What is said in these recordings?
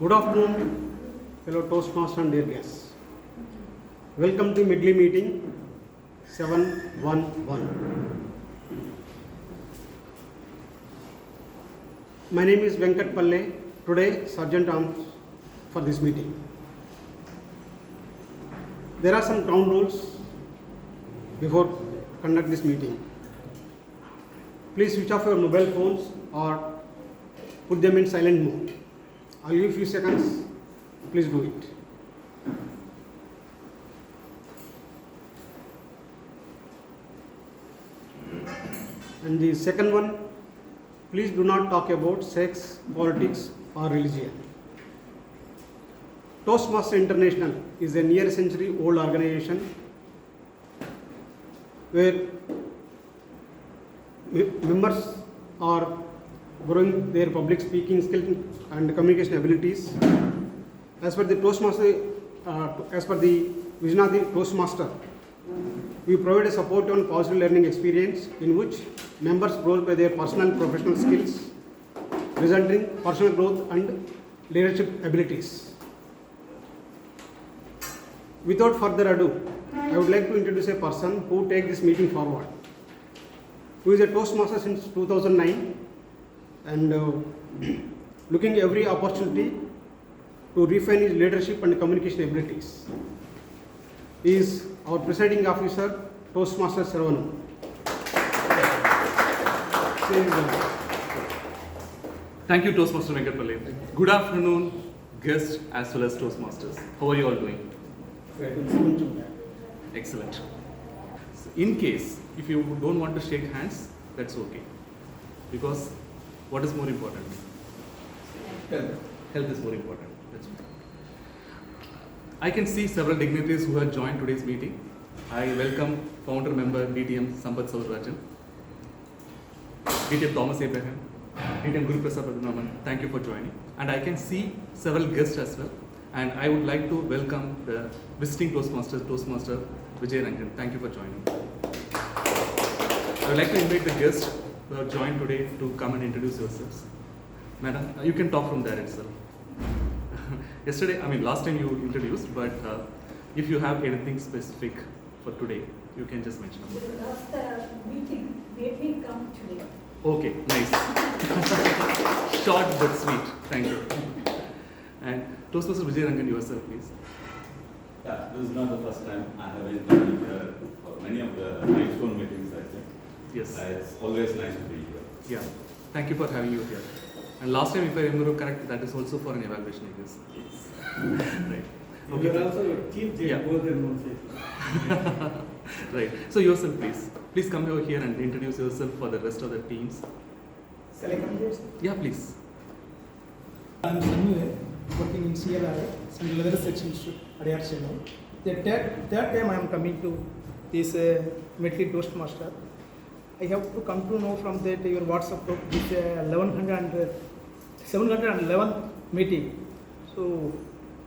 Good afternoon, fellow Toastmasters and dear guests. Welcome to Medley meeting 711. My name is Venkat Palle, today Sergeant Arms for this meeting. There are some ground rules before conduct this meeting. Please switch off your mobile phones or put them in silent mode. I'll give you a few seconds. Please do it. And the second one, please do not talk about sex, politics or religion. Toastmasters International is a near century old organization where members are growing their public speaking skills and communication abilities. As per the vision of the Toastmaster, we provide a supportive and positive learning experience in which members grow by their personal and professional skills, resulting in personal growth and leadership abilities. Without further ado, I would like to introduce a person who takes this meeting forward, who is a Toastmaster since 2009 and looking every opportunity to refine his leadership and communication abilities. He is our presiding officer, Toastmaster Sarvanu. Thank you, Toastmaster Venkat Palle. Good afternoon, guests as well as Toastmasters. How are you all doing? Excellent. So in case if you don't want to shake hands, that's okay. Because what is more important? Health. Health is more important. That's right. I can see several dignitaries who have joined today's meeting. I welcome founder member DTM Sampath Rajan, DTM Thomas Abraham, DTM Guru Prasad Padmanabhan. Thank you for joining. And I can see several guests as well. And I would like to welcome the visiting Toastmaster Vijayrangan. Thank you for joining. I would like to invite the guests who have joined today to come and introduce yourselves. Madam, you can talk from there itself. Last time you introduced, but if you have anything specific for today, you can just mention. Last meeting made me come today. Okay, nice. Short but sweet. Thank you. And Toastmaster Vijayrangan, yourself, please. Yeah, this is not the first time I have been coming here for many of the milestone meetings, I think. Yes. It's always nice to be here. Yeah. Thank you for having you here. And last time, if I remember correct, that is also for an evaluation, I guess. Right. Okay. You are also chief judge more than one session. Right. So yourself, please. Please come over here and introduce yourself for the rest of the teams. Shall I come here? Yeah, please. I am Sundaresan, working in CLRI, Central Leather Section Institute, Adyar Chennai. The third time I am coming to this Medley Toastmaster. I have to come to know from that your WhatsApp group, this 711 meeting. So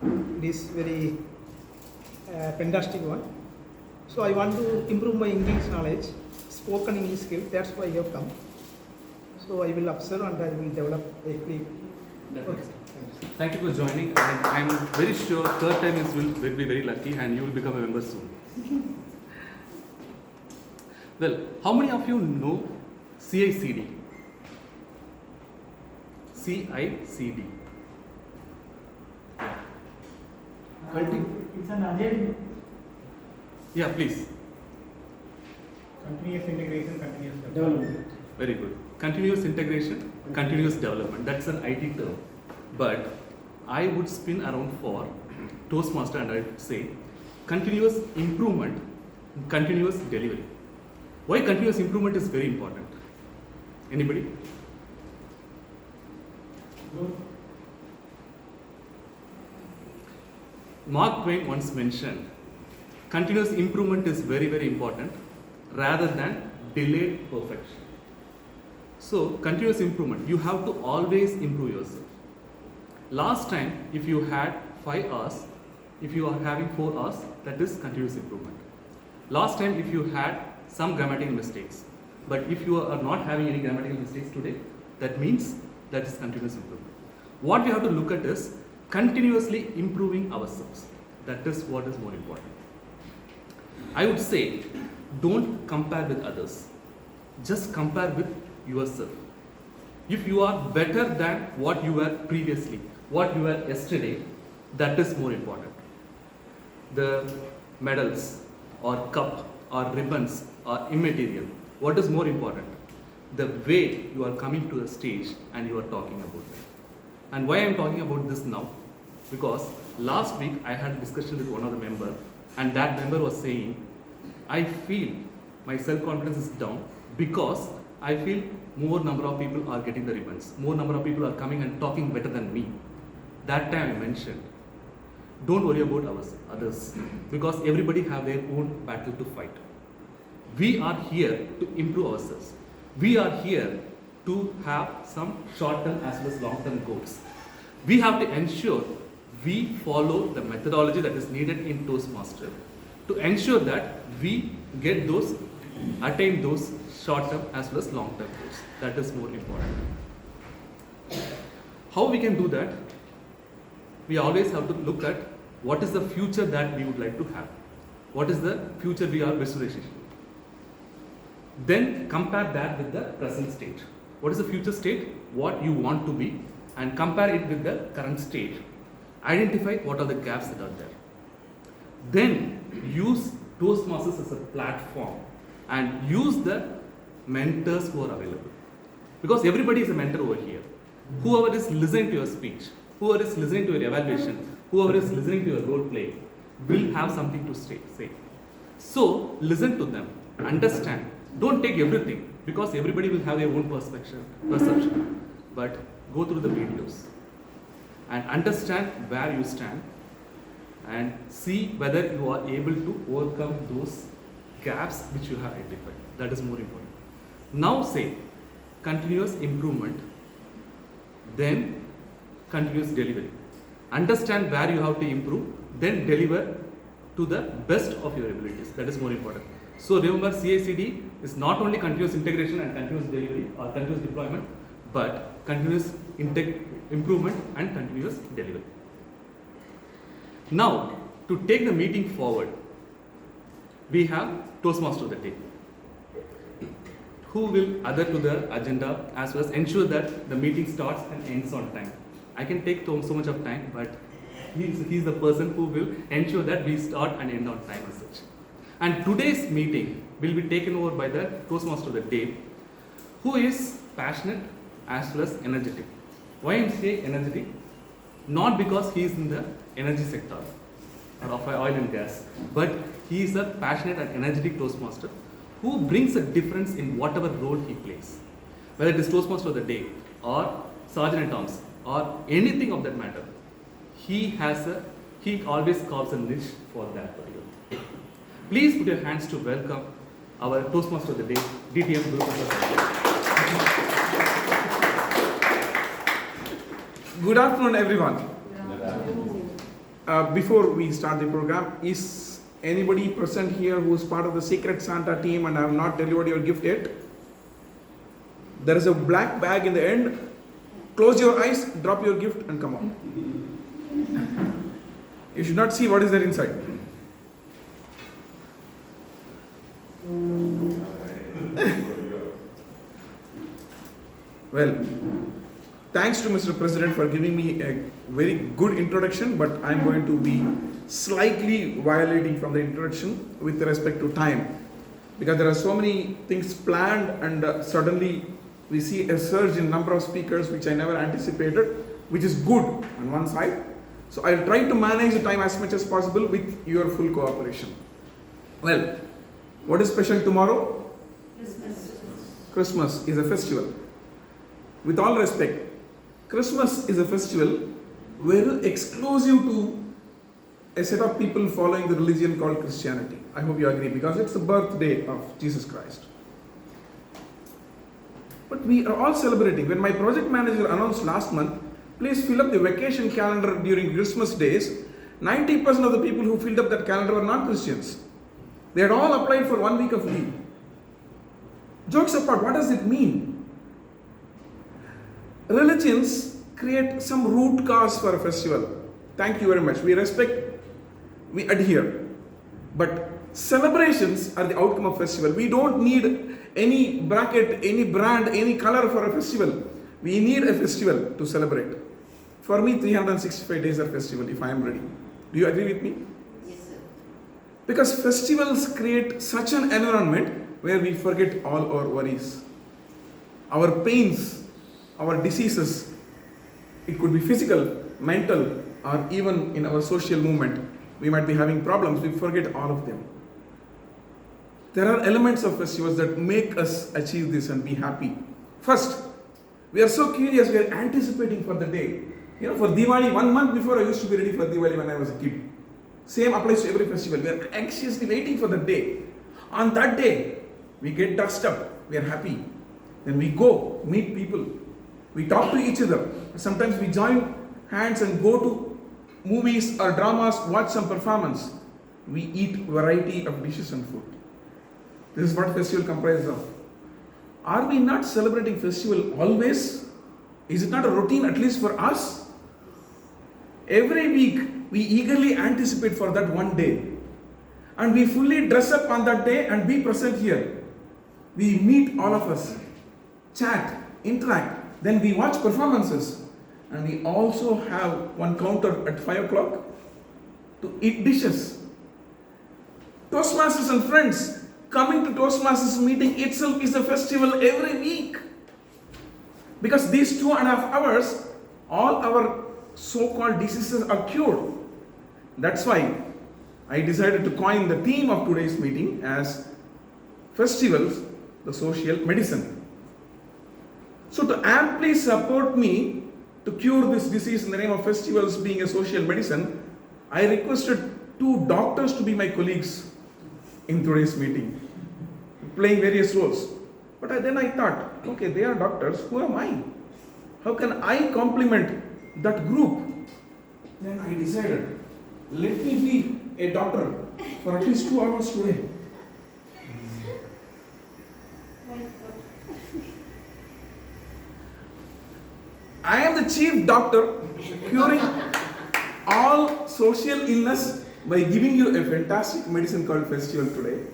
it is very fantastic one. So I want to improve my English knowledge, spoken English skill. That's why I have come. So I will observe and I will develop a clip. Okay. Thank you for joining, and I'm very sure third time will be very lucky and you will become a member soon. Well, how many of you know CICD? CICD. It's an agile. Yeah, please. Continuous integration, continuous development. Very good. Continuous integration, continuous development. That's an IT term. But I would spin around for Toastmaster and I would say continuous improvement, continuous delivery. Why continuous improvement is very important? Anybody? Mark Twain once mentioned, continuous improvement is very, very important rather than delayed perfection. So, continuous improvement, you have to always improve yourself. Last time, if you had 5 hours, if you are having 4 hours, that is continuous improvement. Last time, if you had some grammatical mistakes, but if you are not having any grammatical mistakes today, that means that is continuous improvement. What we have to look at is continuously improving ourselves. That is what is more important. I would say, don't compare with others. Just compare with yourself. If you are better than what you were previously, what you were yesterday, that is more important. The medals or cup or ribbons are immaterial. What is more important? The way you are coming to the stage and you are talking about it. And why I am talking about this now? Because last week I had a discussion with one of the members, and that member was saying, I feel my self-confidence is down because I feel more number of people are getting the ribbons. More number of people are coming and talking better than me. That time I mentioned, don't worry about others, because everybody have their own battle to fight. We are here to improve ourselves. We are here to have some short-term as well as long-term goals. We have to ensure we follow the methodology that is needed in Toastmaster to ensure that we get those, attain those short-term as well as long-term goals. That is more important. How we can do that? We always have to look at what is the future that we would like to have. What is the future we are visualizing? Then compare that with the present state. What is the future state? What you want to be, and compare it with the current state. Identify what are the gaps that are there. Then use Toastmasters as a platform and use the mentors who are available. Because everybody is a mentor over here. Whoever is listening to your speech, whoever is listening to your evaluation, whoever is listening to your role play will have something to say. So listen to them, understand. Don't take everything, because everybody will have their own perception. But go through the videos and understand where you stand and see whether you are able to overcome those gaps which you have identified. That is more important. Now say continuous improvement, then continuous delivery. Understand where you have to improve, then deliver to the best of your abilities. That is more important. So remember, CI/CD is not only continuous integration and continuous delivery or continuous deployment, but continuous improvement and continuous delivery. Now, to take the meeting forward, we have Toastmaster of the day, who will adhere to the agenda as well as ensure that the meeting starts and ends on time. I can take so much of time, but he's the person who will ensure that we start and end on time as such. And today's meeting will be taken over by the Toastmaster of the day, who is passionate as well as energetic. Why I say energetic? Not because he is in the energy sector or of oil and gas, but he is a passionate and energetic Toastmaster who brings a difference in whatever role he plays. Whether it is Toastmaster of the day or Sergeant at Arms or anything of that matter, he always carves a niche for that particular. Please put your hands to welcome our Toastmaster of the day, DTM Guru. Good afternoon, everyone. Before we start the program, is anybody present here who is part of the Secret Santa team and have not delivered your gift yet? There is a black bag in the end. Close your eyes, drop your gift and come on. You should not see what is there inside. Well, thanks to Mr. President for giving me a very good introduction, but I'm going to be slightly violating from the introduction with respect to time, because there are so many things planned and suddenly we see a surge in number of speakers which I never anticipated, which is good on one side. So I'll try to manage the time as much as possible with your full cooperation. Well, what is special tomorrow? Christmas is a festival. With all respect, Christmas is a festival very exclusive to a set of people following the religion called Christianity. I hope you agree, because it's the birthday of Jesus Christ. But we are all celebrating. When my project manager announced last month, please fill up the vacation calendar during Christmas days, 90% of the people who filled up that calendar were not Christians. They had all applied for 1 week of leave. Jokes apart, what does it mean? Religions create some root cause for a festival. Thank you very much. We respect, we adhere. But celebrations are the outcome of festival. We don't need any bracket, any brand, any color for a festival. We need a festival to celebrate. For me, 365 days are festival if I am ready. Do you agree with me? Yes, sir. Because festivals create such an environment where we forget all our worries, our pains, our diseases. It could be physical, mental, or even in our social movement. We might be having problems, we forget all of them. There are elements of festivals that make us achieve this and be happy. First, we are so curious, we are anticipating for the day. You know, for Diwali, 1 month before I used to be ready for Diwali when I was a kid. Same applies to every festival. We are anxiously waiting for the day. On that day, we get dressed up, we are happy. Then we go, meet people. We talk to each other. Sometimes we join hands and go to movies or dramas, watch some performance. We eat variety of dishes and food. This is what festival comprises of. Are we not celebrating festival always? Is it not a routine at least for us? Every week we eagerly anticipate for that one day. And we fully dress up on that day and be present here. We meet all of us, chat, interact, then we watch performances. And we also have one counter at 5 o'clock to eat dishes. Toastmasters and friends, coming to Toastmasters meeting itself is a festival every week. Because these 2.5 hours, all our so-called diseases are cured. That's why I decided to coin the theme of today's meeting as festivals, the social medicine. So to amply support me to cure this disease in the name of festivals being a social medicine, I requested 2 doctors to be my colleagues in today's meeting, playing various roles. But then I thought, okay, they are doctors, who am I? How can I complement that group? Then I decided, let me be a doctor for at least 2 hours today. I am the chief doctor curing all social illness by giving you a fantastic medicine called festival today,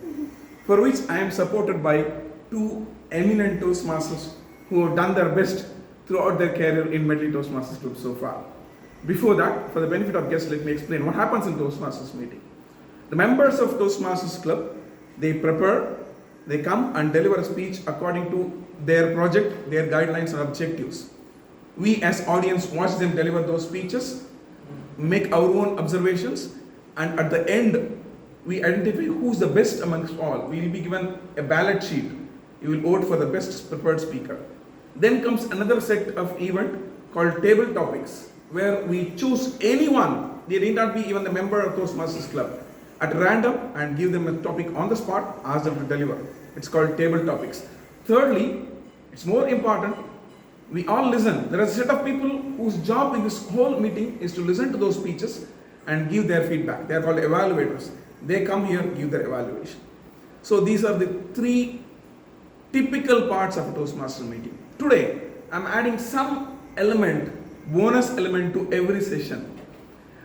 for which I am supported by 2 eminent Toastmasters who have done their best throughout their career in Medley Toastmasters Club so far. Before that, for the benefit of guests, let me explain what happens in Toastmasters meeting. The members of Toastmasters Club, they prepare, they come and deliver a speech according to their project, their guidelines and objectives. We as audience watch them deliver those speeches, make our own observations, and at the end, we identify who's the best amongst all. We will be given a ballot sheet. You will vote for the best prepared speaker. Then comes another set of event called table topics, where we choose anyone, they need not be even the member of Toastmasters Club, at random and give them a topic on the spot, ask them to deliver. It's called table topics. Thirdly, it's more important, we all listen. There is a set of people whose job in this whole meeting is to listen to those speeches and give their feedback. They are called evaluators. They come here, give their evaluation. So these are the 3 typical parts of a Toastmaster meeting. Today, I'm adding some element, bonus element to every session.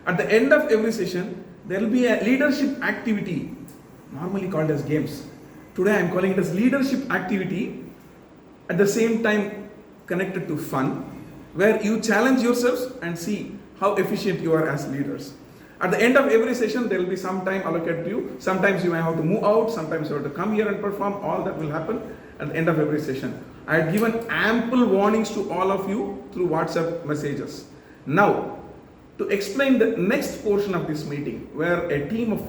At the end of every session, there will be a leadership activity, normally called as games. Today I'm calling it as leadership activity, at the same time connected to fun, where you challenge yourselves and see how efficient you are as leaders. At the end of every session, there will be some time allocated to you. Sometimes you may have to move out, sometimes you have to come here and perform. All that will happen at the end of every session. I had given ample warnings to all of you through WhatsApp messages. Now, to explain the next portion of this meeting, where a team of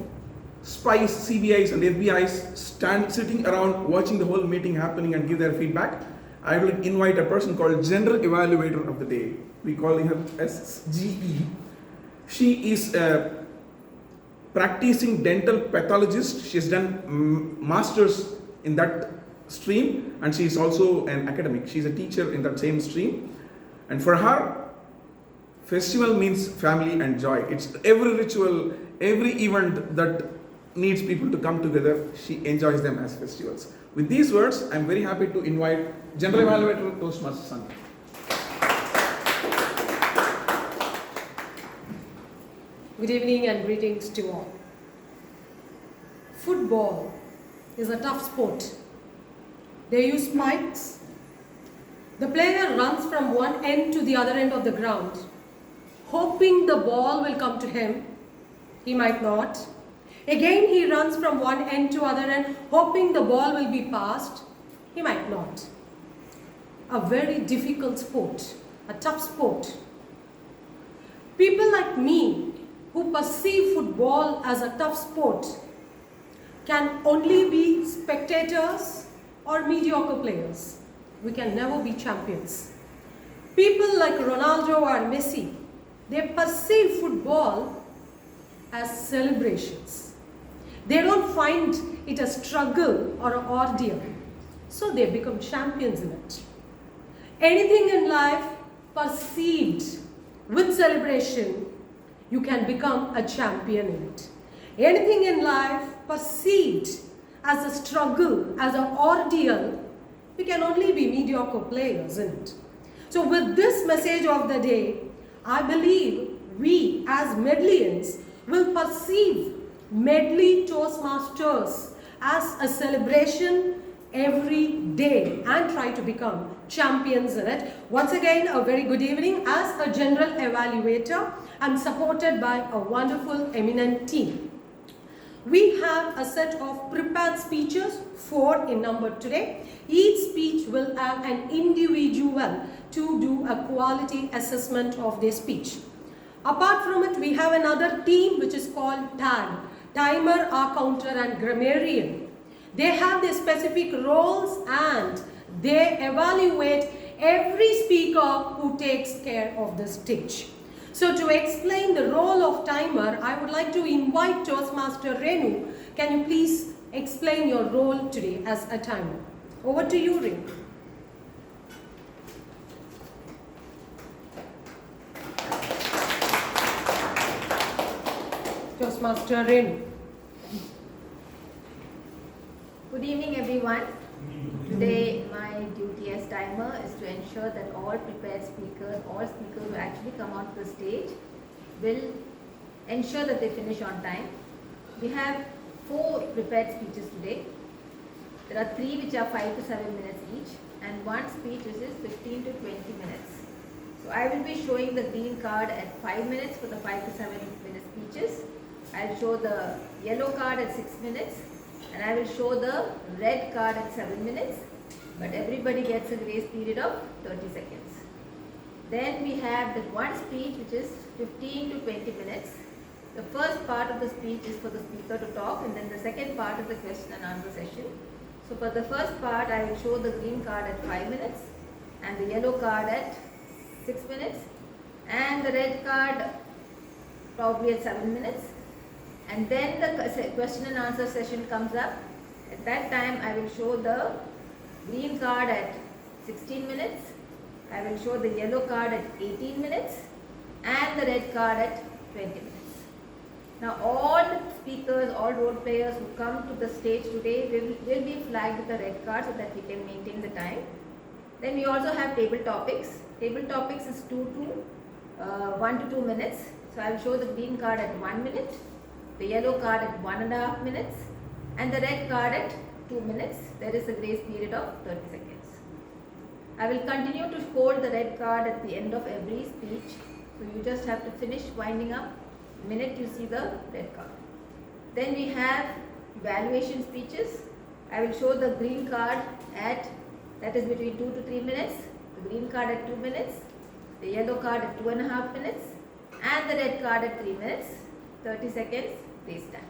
spies, CBIs and FBIs sitting around watching the whole meeting happening and give their feedback, I will invite a person called General Evaluator of the day. We call her SGE. She is a practicing dental pathologist. She has done masters in that stream, and she is also an academic. She is a teacher in that same stream. And for her, festival means family and joy. It's every ritual, every event that needs people to come together, she enjoys them as festivals. With these words, I'm very happy to invite General Evaluator Toastmasters Sunday. Good evening and greetings to all. Football is a tough sport. They use spikes. The player runs from one end to the other end of the ground, hoping the ball will come to him. He might not. Again, he runs from one end to other end, hoping the ball will be passed. He might not. A very difficult sport, a tough sport. People like me who perceive football as a tough sport can only be spectators or mediocre players. We can never be champions. People like Ronaldo or Messi, they perceive football as celebrations. They don't find it a struggle or an ordeal, so they become champions in it. Anything in life perceived with celebration, you can become a champion in it. Anything in life perceived as a struggle, as an ordeal, we can only be mediocre players in it. So with this message of the day, I believe we as Medleyans will perceive Medley Toastmasters as a celebration every day and try to become champions in it. Once again, a very good evening. As a general evaluator, I'm supported by a wonderful, eminent team. We have a set of prepared speeches, 4 in number today. Each speech will have an individual to do a quality assessment of their speech. Apart from it, we have another team which is called TAG, Timer, Counter and Grammarian. They have their specific roles and they evaluate every speaker who takes care of the stage. So to explain the role of timer, I would like to invite Toastmaster Renu. Can you please explain your role today as a timer? Over to you, Renu. Toastmaster Renu. Good evening, everyone. Today, my duty as timer is to ensure that all prepared speakers, all speakers who actually come onto the stage, will ensure that they finish on time. We have 4 prepared speeches today. There are 3 which are 5 to 7 minutes each, and 1 speech which is 15 to 20 minutes. So I will be showing the green card at 5 minutes for the 5 to 7 minute speeches. I'll show the yellow card at 6 minutes. And I will show the red card at 7 minutes, but everybody gets a grace period of 30 seconds. Then we have the one speech which is 15 to 20 minutes. The first part of the speech is for the speaker to talk, and then the second part is the question and answer session. So for the first part, I will show the green card at 5 minutes and the yellow card at 6 minutes and the red card probably at 7 minutes. And then the question and answer session comes up. At that time, I will show the green card at 16 minutes. I will show the yellow card at 18 minutes and the red card at 20 minutes. Now, all the speakers, all role players who come to the stage today will be flagged with a red card so that we can maintain the time. Then we also have table topics. Table topics is 1 to 2 minutes. So I will show the green card at 1 minute, the yellow card at 1.5 minutes and the red card at 2 minutes. There is a grace period of 30 seconds. I will continue to hold the red card at the end of every speech. So you just have to finish winding up the minute you see the red card. Then we have evaluation speeches. I will show the green card at, that is between 2 to 3 minutes, the green card at 2 minutes, the yellow card at 2.5 minutes and the red card at 3 minutes, 30 seconds grace time.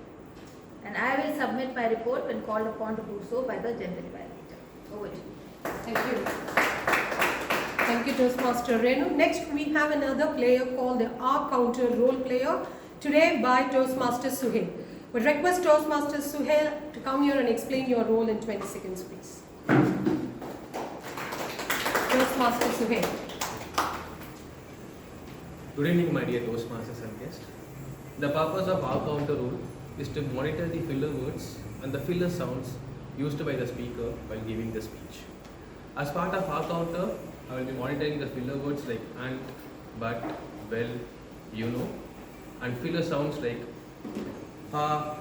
And I will submit my report when called upon to do so by the general evaluator. Over to you. Thank you. Thank you, Toastmaster Renu. Next, we have another player called the R-Counter role player, today by Toastmaster Suhail. Would request Toastmaster Suhail to come here and explain your role in 20 seconds, please. Toastmaster Suhail. Good evening, my dear Toastmasters and guests. The purpose of R-Counter rule is to monitor the filler words and the filler sounds used by the speaker while giving the speech. As part of R-Counter, I will be monitoring the filler words like and, but, well, you know, and filler sounds like ha,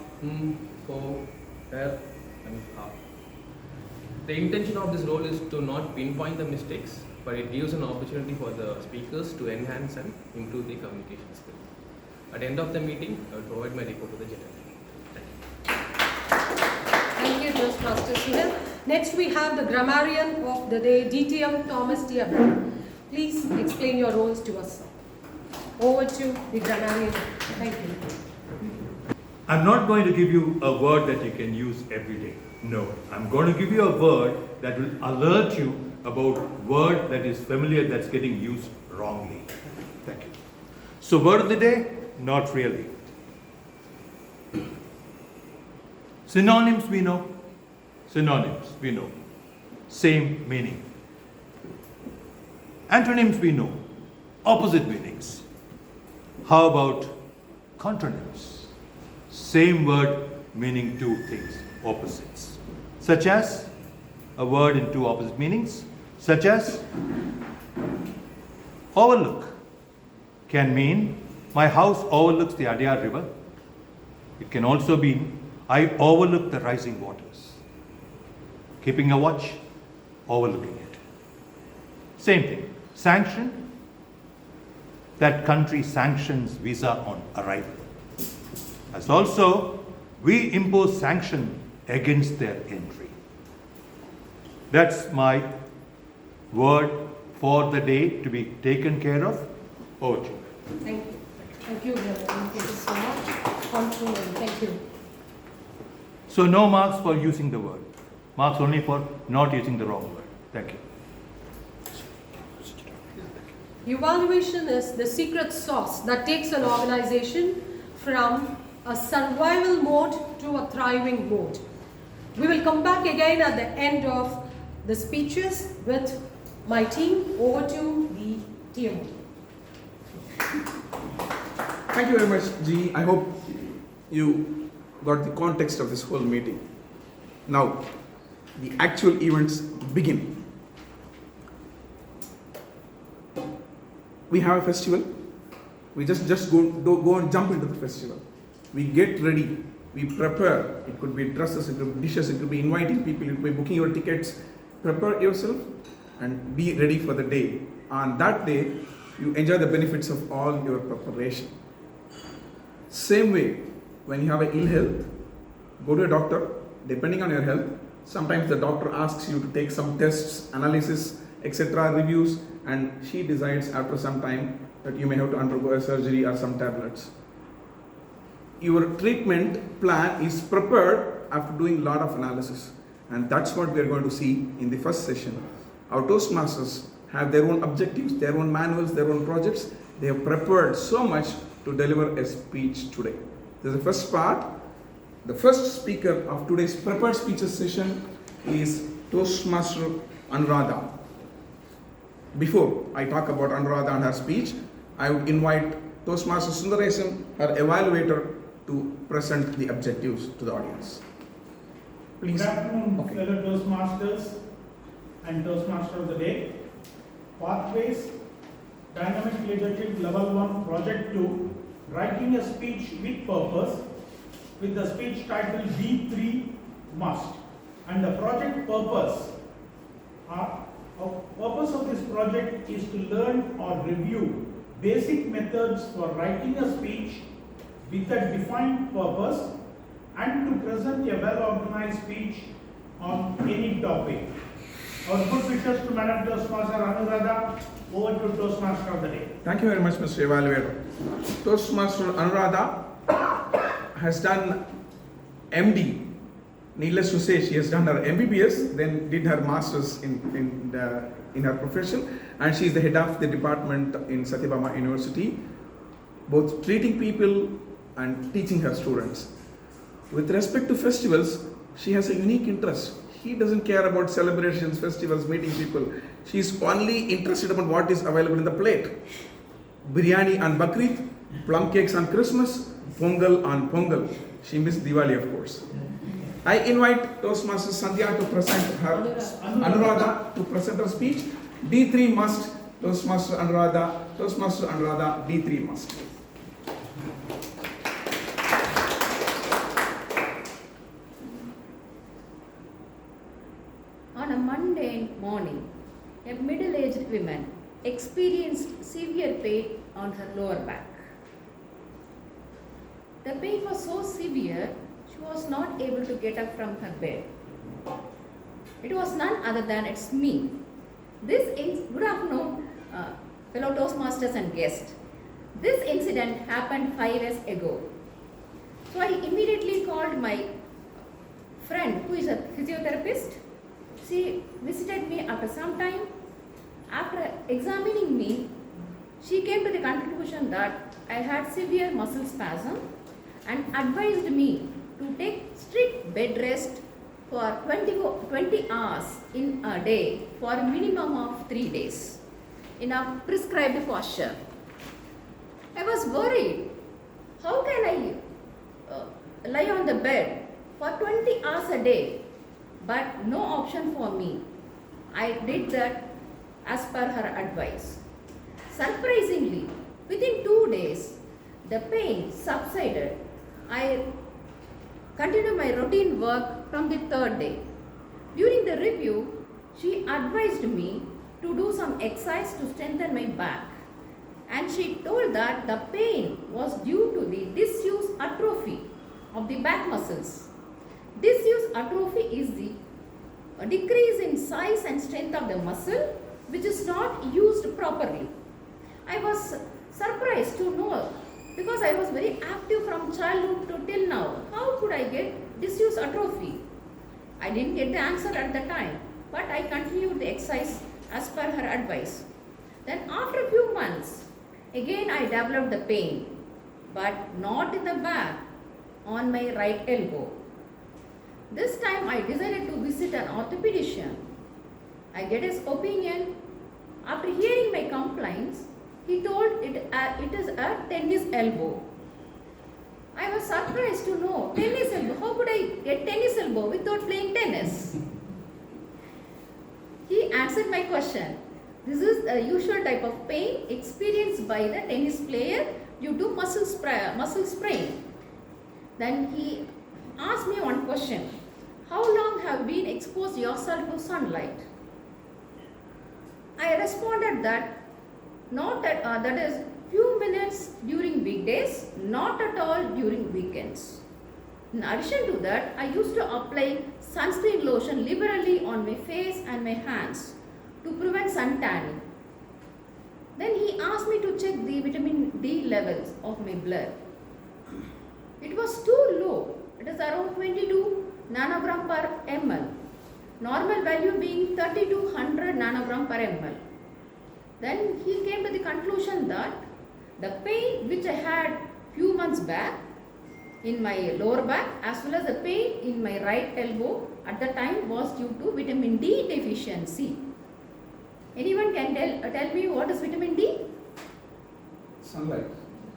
ho, er, and ha. The intention of this role is to not pinpoint the mistakes, but it gives an opportunity for the speakers to enhance and improve the communication skills. At the end of the meeting, I will provide my report to the general. Thank you, Toastmaster Sunil. Next, we have the grammarian of the day, DTM Thomas TMOD. Please explain your roles to us, sir. Over to the grammarian. Thank you. I'm not going to give you a word that you can use every day. No, I'm going to give you a word that will alert you about word that is familiar that's getting used wrongly. Thank you. So word of the day, not really. Synonyms we know. Synonyms we know. Same meaning. Antonyms we know. Opposite meanings. How about contronyms? Same word meaning two things, opposites. Such as a word in two opposite meanings, such as overlook can mean my house overlooks the Adyar river. It can also mean I overlook the rising waters. Keeping a watch, overlooking it. Same thing. Sanction, that country sanctions visa on arrival. As also, we impose sanction against their entry. That's my word for the day to be taken care of. Over to you. Thank you. Thank you, thank you so much. Control, thank you. So no marks for using the word. Marks only for not using the wrong word. Thank you. Evaluation is the secret sauce that takes an organization from a survival mode to a thriving mode. We will come back again at the end of the speeches with my team. Over to the TMOD. Thank you very much, G. I hope you got the context of this whole meeting. Now, the actual events begin. We have a festival. We just go and jump into the festival. We get ready. We prepare. It could be dresses, it could be dishes, it could be inviting people, it could be booking your tickets. Prepare yourself and be ready for the day. On that day, you enjoy the benefits of all your preparation. Same way, when you have an ill health, go to a doctor. Depending on your health, sometimes the doctor asks you to take some tests, analysis, etc., reviews, and she decides after some time that you may have to undergo a surgery or some tablets. Your treatment plan is prepared after doing a lot of analysis, and that's what we are going to see in the first session. Our Toastmasters have their own objectives, their own manuals, their own projects. They have prepared so much to deliver a speech today. This is the first part. The first speaker of today's prepared speeches session is Toastmaster Anuradha. Before I talk about Anuradha and her speech, I would invite Toastmaster Sundaresan, her evaluator, to present the objectives to the audience. Please. Good afternoon, fellow Toastmasters and Toastmaster of the Day. Pathways, Dynamic Leadership Level 1, Project 2, Writing a Speech with Purpose, with the speech title D3 Must. And the project purpose, purpose of this project is to learn or review basic methods for writing a speech with a defined purpose and to present a well-organized speech on any topic. Our good wishes to Madam Toastmaster Anuradha. Over to Toastmaster of the Day. Thank you very much, Mr. Evaluator. Toastmaster Anuradha has done MD. Needless to say, she has done her MBBS, then did her masters in her profession, and she is the head of the department in Satyabama University, both treating people and teaching her students. With respect to festivals, she has a unique interest. She doesn't care about celebrations, festivals, meeting people. She is only interested about what is available in the plate. Biryani on Bakrid, plum cakes on Christmas, Pongal on Pongal. She missed Diwali, of course. I invite Toastmaster Sandhya to present her, Anuradha to present her speech. D3 must, Toastmaster Anuradha, D3 must. On a Monday morning, a middle-aged woman experienced severe pain on her lower back. The pain was so severe, she was not able to get up from her bed. It was none other than it's me. Good afternoon, fellow Toastmasters and guests. This incident happened 5 years ago. So I immediately called my friend who is a physiotherapist. She visited me after some time. After examining me, she came to the conclusion that I had severe muscle spasm and advised me to take strict bed rest for 20 hours in a day for a minimum of 3 days in a prescribed posture. I was worried. How can I lie on the bed for 20 hours a day? But no option for me. I did that as per her advice. Surprisingly, within 2 days, the pain subsided. I continued my routine work from the 3rd day. During the review, she advised me to do some exercise to strengthen my back. And she told that the pain was due to the disuse atrophy of the back muscles. Disuse atrophy is the decrease in size and strength of the muscle which is not used properly. I was surprised to know, because I was very active from childhood to till now, how could I get disuse atrophy? I didn't get the answer at the time, but I continued the exercise as per her advice. Then after a few months, again I developed the pain, but not in the back, on my right elbow. This time I decided to visit an orthopedician. I get his opinion. After hearing my complaints, he told it is a tennis elbow. I was surprised to know tennis elbow. How could I get tennis elbow without playing tennis? He answered my question. This is a usual type of pain experienced by the tennis player due to muscle sprain. Then he asked me one question. How long have you been exposed yourself to sunlight? I responded that that is few minutes during weekdays, not at all during weekends. In addition to that, I used to apply sunscreen lotion liberally on my face and my hands to prevent sun tanning. Then he asked me to check the vitamin D levels of my blood. It was too low. It is around 22 nanogram per ml. Normal value being 30 to 100 nanogram per ml. Then he came to the conclusion that the pain which I had few months back in my lower back as well as the pain in my right elbow at the time was due to vitamin D deficiency. Anyone can tell me what is vitamin D? Sunlight.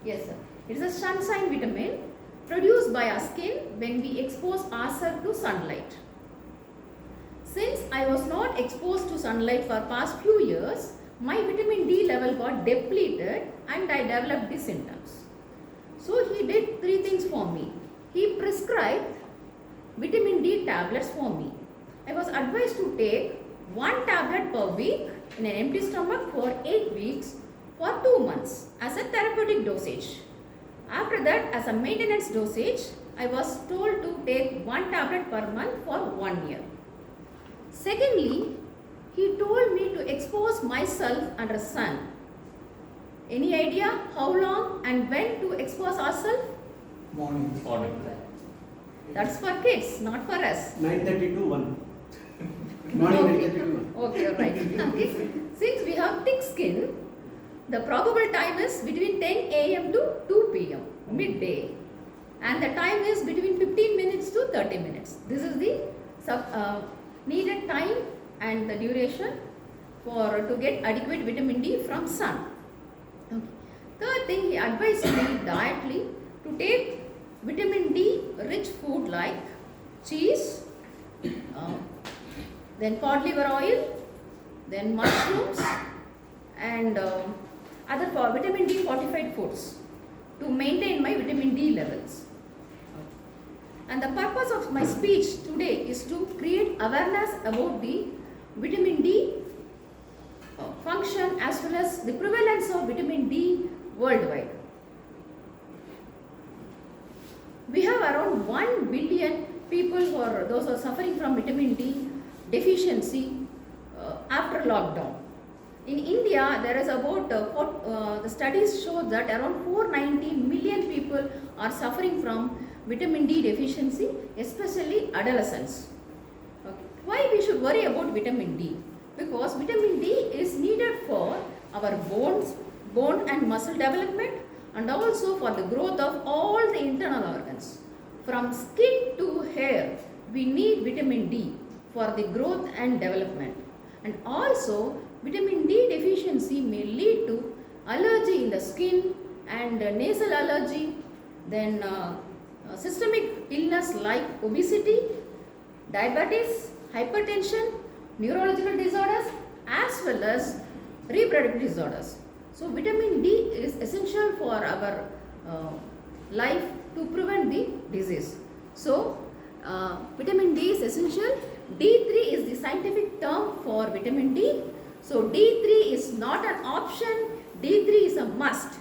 Yes, sir. It is a sunshine vitamin produced by our skin when we expose ourselves to sunlight. Since I was not exposed to sunlight for past few years, my vitamin D level got depleted and I developed these symptoms. So he did 3 things for me. He prescribed vitamin D tablets for me. I was advised to take 1 tablet per week in an empty stomach for 8 weeks for 2 months as a therapeutic dosage. After that, as a maintenance dosage, I was told to take 1 tablet per month for 1 year. Secondly, he told me to expose myself under sun. Any idea how long and when to expose ourselves? Morning. That's for kids, not for us. 9:30 to 1. Morning 9:30 to 1. Okay, right. Okay. Since we have thick skin, the probable time is between 10 a.m. to 2 p.m. midday, and the time is between 15 minutes to 30 minutes. This is the needed time and the duration to get adequate vitamin D from sun. Okay. Third thing, he advised me dietly to take vitamin D rich food like cheese, then cod liver oil, then mushrooms, and other vitamin D fortified foods. to maintain my vitamin D levels. And the purpose of my speech today is to create awareness about the vitamin D function as well as the prevalence of vitamin D worldwide. We have around 1 billion people who are those who are suffering from vitamin D deficiency after lockdown. In India, there is about the studies show that around 490 million people are suffering from vitamin D deficiency, especially adolescents. Okay. Why we should worry about vitamin D? Because vitamin D is needed for our bone and muscle development, and also for the growth of all the internal organs. From skin to hair, we need vitamin D for the growth and development. And also, vitamin D deficiency may lead to allergy in the skin and nasal allergy, then systemic illness like obesity, diabetes, hypertension, neurological disorders, as well as reproductive disorders. So vitamin D is essential for our life to prevent the disease. So vitamin D is essential. D3 is the scientific term for vitamin D. So D3 is not an option, D3 is a must.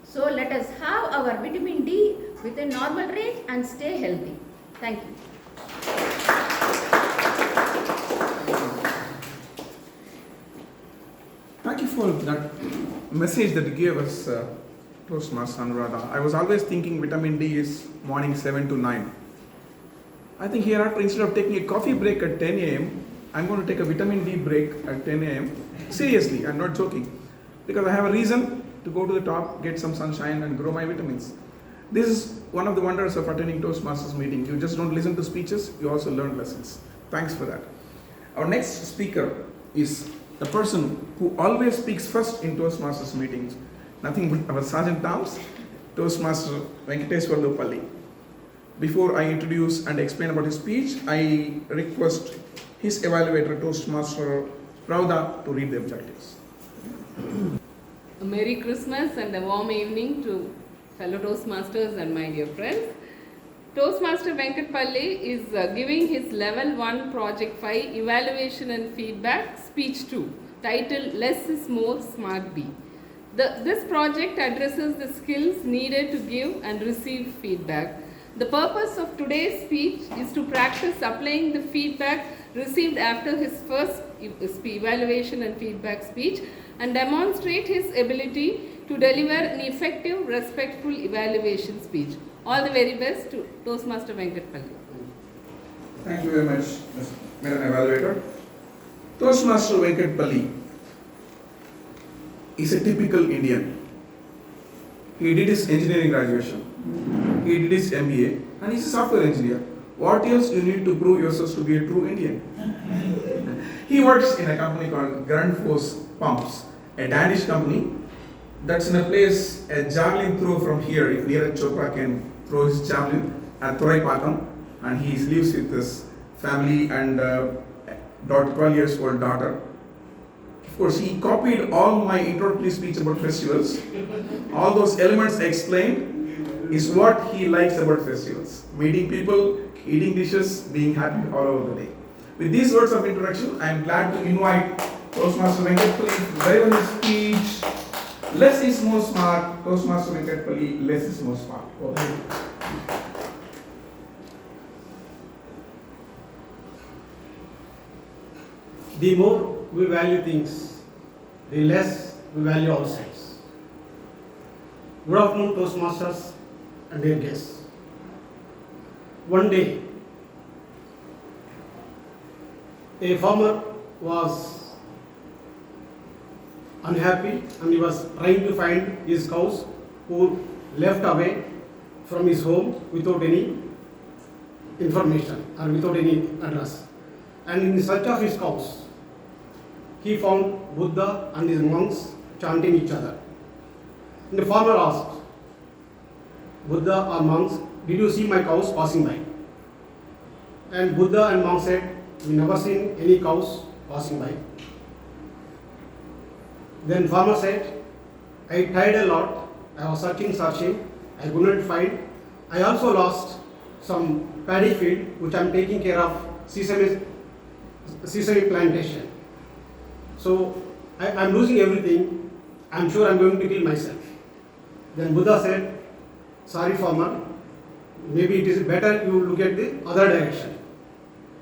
So let us have our vitamin D within normal range and stay healthy. Thank you. Thank you for that message that you gave us, Toastmaster Anuradha. I was always thinking vitamin D is morning 7 to 9. I think hereafter, instead of taking a coffee break at 10 a.m., I'm going to take a vitamin D break at 10 a.m. Seriously, I'm not joking. Because I have a reason to go to the top, get some sunshine and grow my vitamins. This is one of the wonders of attending Toastmasters meeting. You just don't listen to speeches, you also learn lessons. Thanks for that. Our next speaker is the person who always speaks first in Toastmasters meetings. Nothing but our Sergeant Toms, Toastmaster Venkat Palle. Before I introduce and explain about his speech, I request his evaluator, Toastmaster Pravda, to read the objectives. A Merry Christmas and a warm evening to fellow Toastmasters and my dear friends. Toastmaster Venkat Palle is giving his level 1 project 5 evaluation and feedback speech 2 titled Less is More Smart B. This project addresses the skills needed to give and receive feedback. The purpose of today's speech is to practice applying the feedback received after his first evaluation and feedback speech and demonstrate his ability to deliver an effective, respectful evaluation speech. All the very best to Toastmaster Venkat Palle. Thank you very much, Madam Evaluator. Toastmaster Venkat Palle is a typical Indian. He did his engineering graduation, he did his MBA, and he's a software engineer. What else you need to prove yourself to be a true Indian? He works in a company called Grundfos Pumps, a Danish company that's in a place, a javelin throw from here. If Neeraj Chopra can throw his javelin at Thoraipatam, and he lives with his family and 12 years old daughter. Of course, he copied all my introductory speech about festivals. All those elements explained is what he likes about festivals. Meeting people, eating dishes, being happy all over the day. With these words of introduction, I am glad to invite Toastmaster Venkat Palle to deliver his speech. Less is more smart. Toastmaster Venkat Palle, less is more smart. The more we value things, the less we value ourselves. Good afternoon, Toastmasters and dear guests. One day, a farmer was unhappy and he was trying to find his cows who left away from his home without any information or without any address. And in search of his cows, he found Buddha and his monks chanting each other. And the farmer asked, Buddha or monks, did you see my cows passing by? And Buddha and monks said, we never seen any cows passing by. Then farmer said, I tried a lot, I was searching, I could not find. I also lost some paddy field which I am taking care of sesame plantation. So I am losing everything. I am sure I am going to kill myself. Then Buddha said, sorry farmer, maybe it is better you look at the other direction.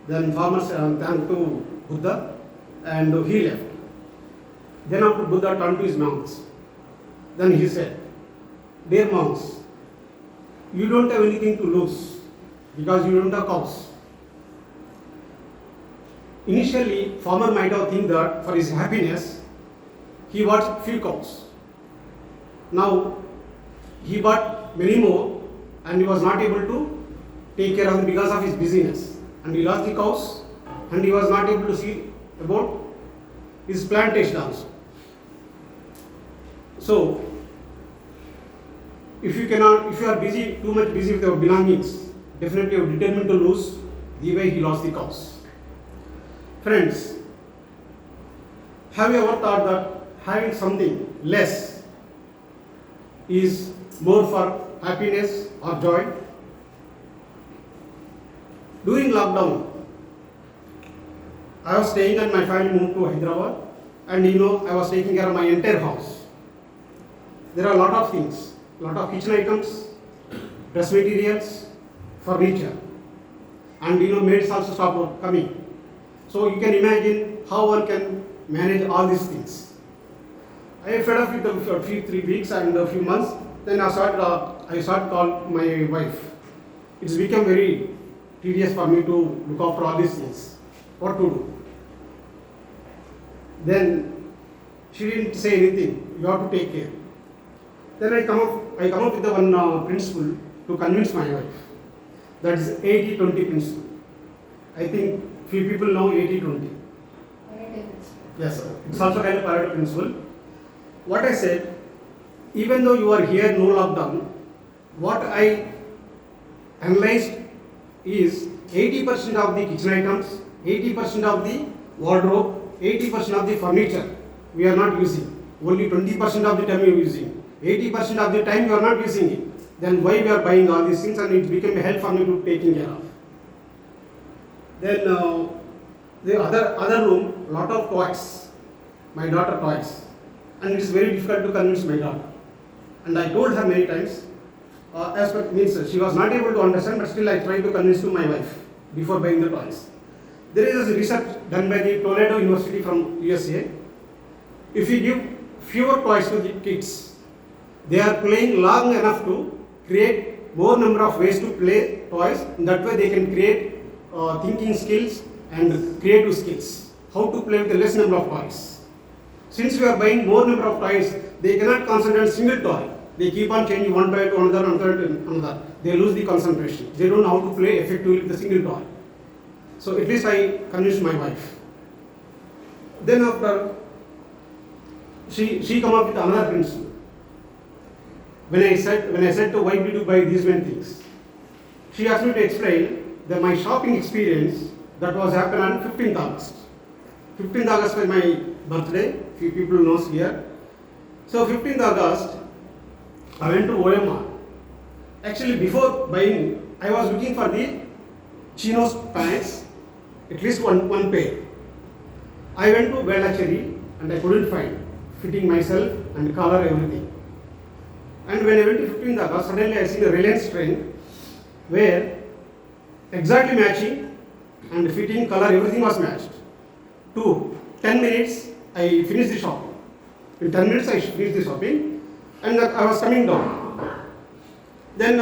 Then farmer thanked to Buddha and he left. Then after Buddha turned to his monks. Then he said, dear monks, you don't have anything to lose because you don't have cows. Initially, farmer might have think that for his happiness, he bought few cows. Now, he bought many more and he was not able to take care of them because of his busyness. And he lost the cows and he was not able to see about his plantation also. So, if you are busy, too much busy with your belongings, definitely you are determined to lose the way he lost the cows. Friends, have you ever thought that having something less is more for happiness or joy? During lockdown, I was staying and my family moved to Hyderabad, and I was taking care of my entire house. There are a lot of things, lot of kitchen items, dress materials, furniture, and maids also stopped coming. So you can imagine how one can manage all these things. I fed up with them for 3 weeks and a few months. Then I started call my wife. It's become very tedious for me to look after all these things. What to do? Then she didn't say anything. You have to take care. Then I come up with the one principle to convince my wife. That is 80-20 principle. I think few people know 80-20. Yes, sir. It's also kind of Pareto principle. What I said, even though you are here, no lockdown, what I analyzed is 80% of the kitchen items, 80% of the wardrobe, 80% of the furniture we are not using. Only 20% of the time we are using. 80% of the time we are not using it. Then why we are buying all these things, and it became a help for me to taking care of. Then the other room, lot of toys, my daughter toys, and it is very difficult to convince my daughter. And I told her many times, she was not able to understand, but still I tried to convince to my wife before buying the toys. There is a research done by the Toledo University from USA. If you give fewer toys to the kids, they are playing long enough to create more number of ways to play toys. And that way they can create thinking skills and creative skills. How to play with the less number of toys. Since we are buying more number of toys, they cannot concentrate on single toy. They keep on changing one toy to another to another. They lose the concentration. They don't know how to play effectively with a single toy. So at least I convinced my wife. Then after, she come up with another principle. When I said to why did you buy these many things, she asked me to explain that my shopping experience that was happened on 15th August. 15th August was my birthday. Few people knows here. So 15th August, I went to OMR. Actually, before buying, I was looking for the chinos pants, at least one pair. I went to Velachery and I couldn't find fitting myself and color everything. And when I went to 15th August, suddenly I see the Reliance train where exactly matching and fitting, color, everything was matched. 10 minutes, I finished the shopping. In 10 minutes, I finished the shopping and I was coming down. Then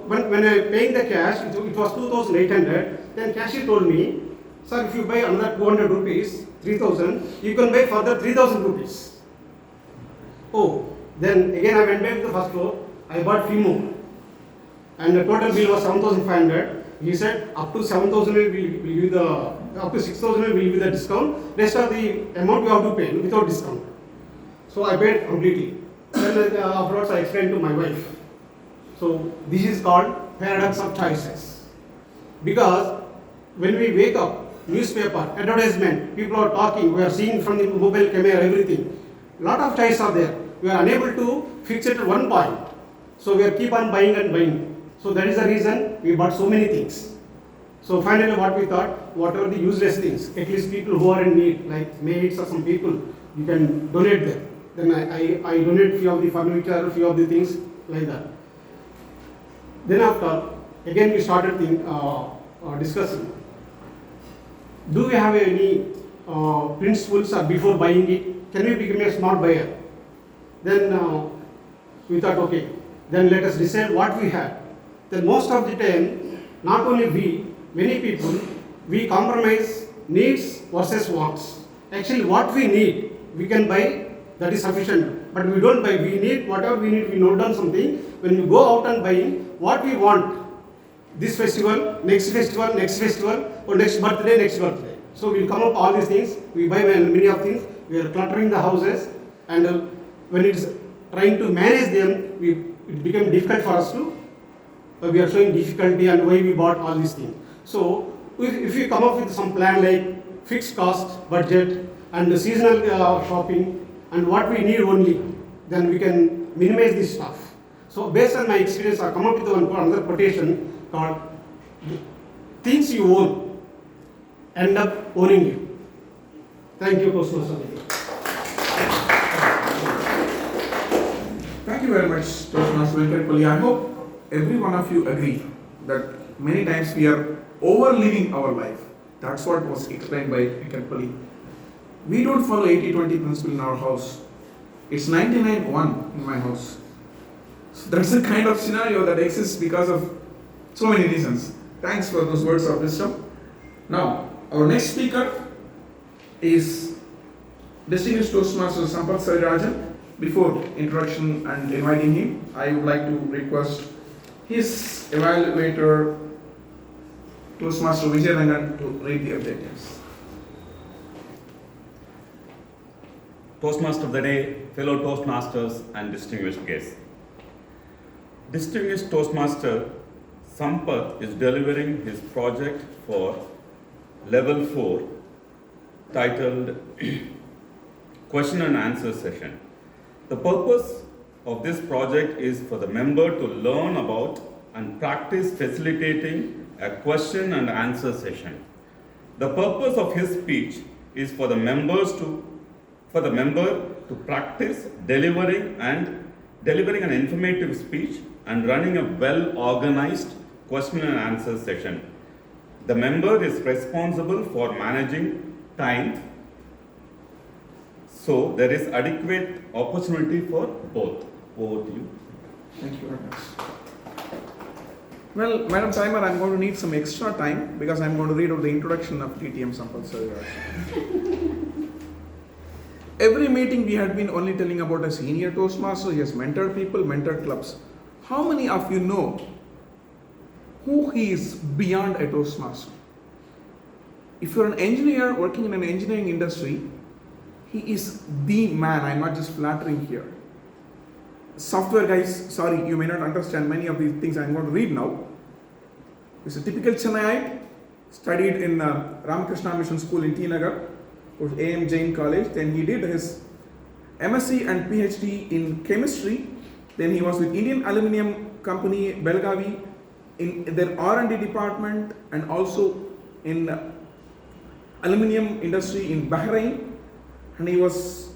when I paying the cash, it was 2,800. Then cashier told me, sir, if you buy another 200 rupees, 3,000, you can buy further 3,000 rupees. Oh, then again I went back to the first floor, I bought few more. And the total bill was 7,500. He said up to 7,000 will give you the, up to 6,000 will give you the discount. Rest of the amount you have to pay without discount. So I paid completely. Then afterwards I explained to my wife. So this is called paradox of choices. Because when we wake up, newspaper, advertisement, people are talking, we are seeing from the mobile camera, everything. Lot of choices are there. We are unable to fix it at one point. So we are keep on buying and buying. So that is the reason we bought so many things. So finally what we thought, whatever the useless things, at least people who are in need, like maids or some people, you can donate them. Then I donate few of the furniture, few of the things like that. Then after, again we started discussing. Do we have any principles before buying it? Can we become a smart buyer? Then we thought, okay, then let us decide what we have. Then most of the time, not only we, many people, we compromise needs versus wants. Actually, what we need, we can buy, that is sufficient. But we don't buy, we need, whatever we need, we note down something. When we go out and buying, what we want, this festival, or next birthday. So we'll come up all these things, we buy many of things, we are cluttering the houses, and when it's trying to manage them, it became difficult for us to, we are showing difficulty and why we bought all these things. So if we come up with some plan like fixed cost, budget, and the seasonal shopping, and what we need only, then we can minimize this stuff. So based on my experience, I come up with another quotation called, things you own end up owning you. Thank you, Toastmasters. Thank you very much, Toastmaster Venkat Palle. I hope every one of you agree that many times we are overliving our life. That's what was explained by Venkat Palle. We don't follow 80-20 principle in our house. It's 99-1 in my house. So that's the kind of scenario that exists because of so many reasons. Thanks for those words of wisdom. Now, our next speaker is distinguished Toastmaster Sampath. Before introduction and inviting him, I would like to request his evaluator, Toastmaster Vijayrangan, to read the objectives. Toastmaster of the day, fellow Toastmasters and distinguished guests. Distinguished Toastmaster Sampath is delivering his project for level 4 titled Question and Answer Session. The purpose of this project is for the member to learn about and practice facilitating a question and answer session. The purpose of his speech is for the member to practice delivering an informative speech and running a well-organized question and answer session. The member is responsible for managing time, so there is adequate opportunity for both. Over to you. Thank you very much. Well, Madam Timer, I'm going to need some extra time because I'm going to read out the introduction of TTM Sampath. Every meeting we had been only telling about a senior Toastmaster. He has mentored people, mentored clubs. How many of you know who he is beyond a Toastmaster? If you're an engineer working in an engineering industry, he is the man. I'm not just flattering here. Software guys, sorry, you may not understand many of these things I'm going to read now. He's a typical Chennaiite, studied in Ramakrishna Mission School in T Nagar, AM Jain College. Then he did his MSc and PhD in chemistry. Then he was with Indian Aluminium Company, Belgavi, in their R&D department, and also in aluminium industry in Bahrain. And he was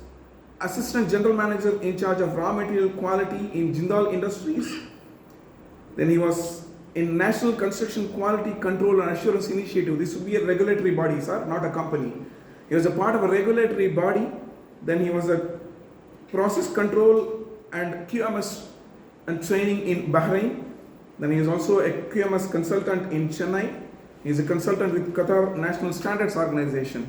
Assistant General Manager in charge of raw material quality in Jindal Industries. Then he was in National Construction Quality Control and Assurance Initiative. This would be a regulatory body, sir, not a company. He was a part of a regulatory body. Then he was a process control and QMS and training in Bahrain. Then he is also a QMS consultant in Chennai. He is a consultant with Qatar National Standards Organization.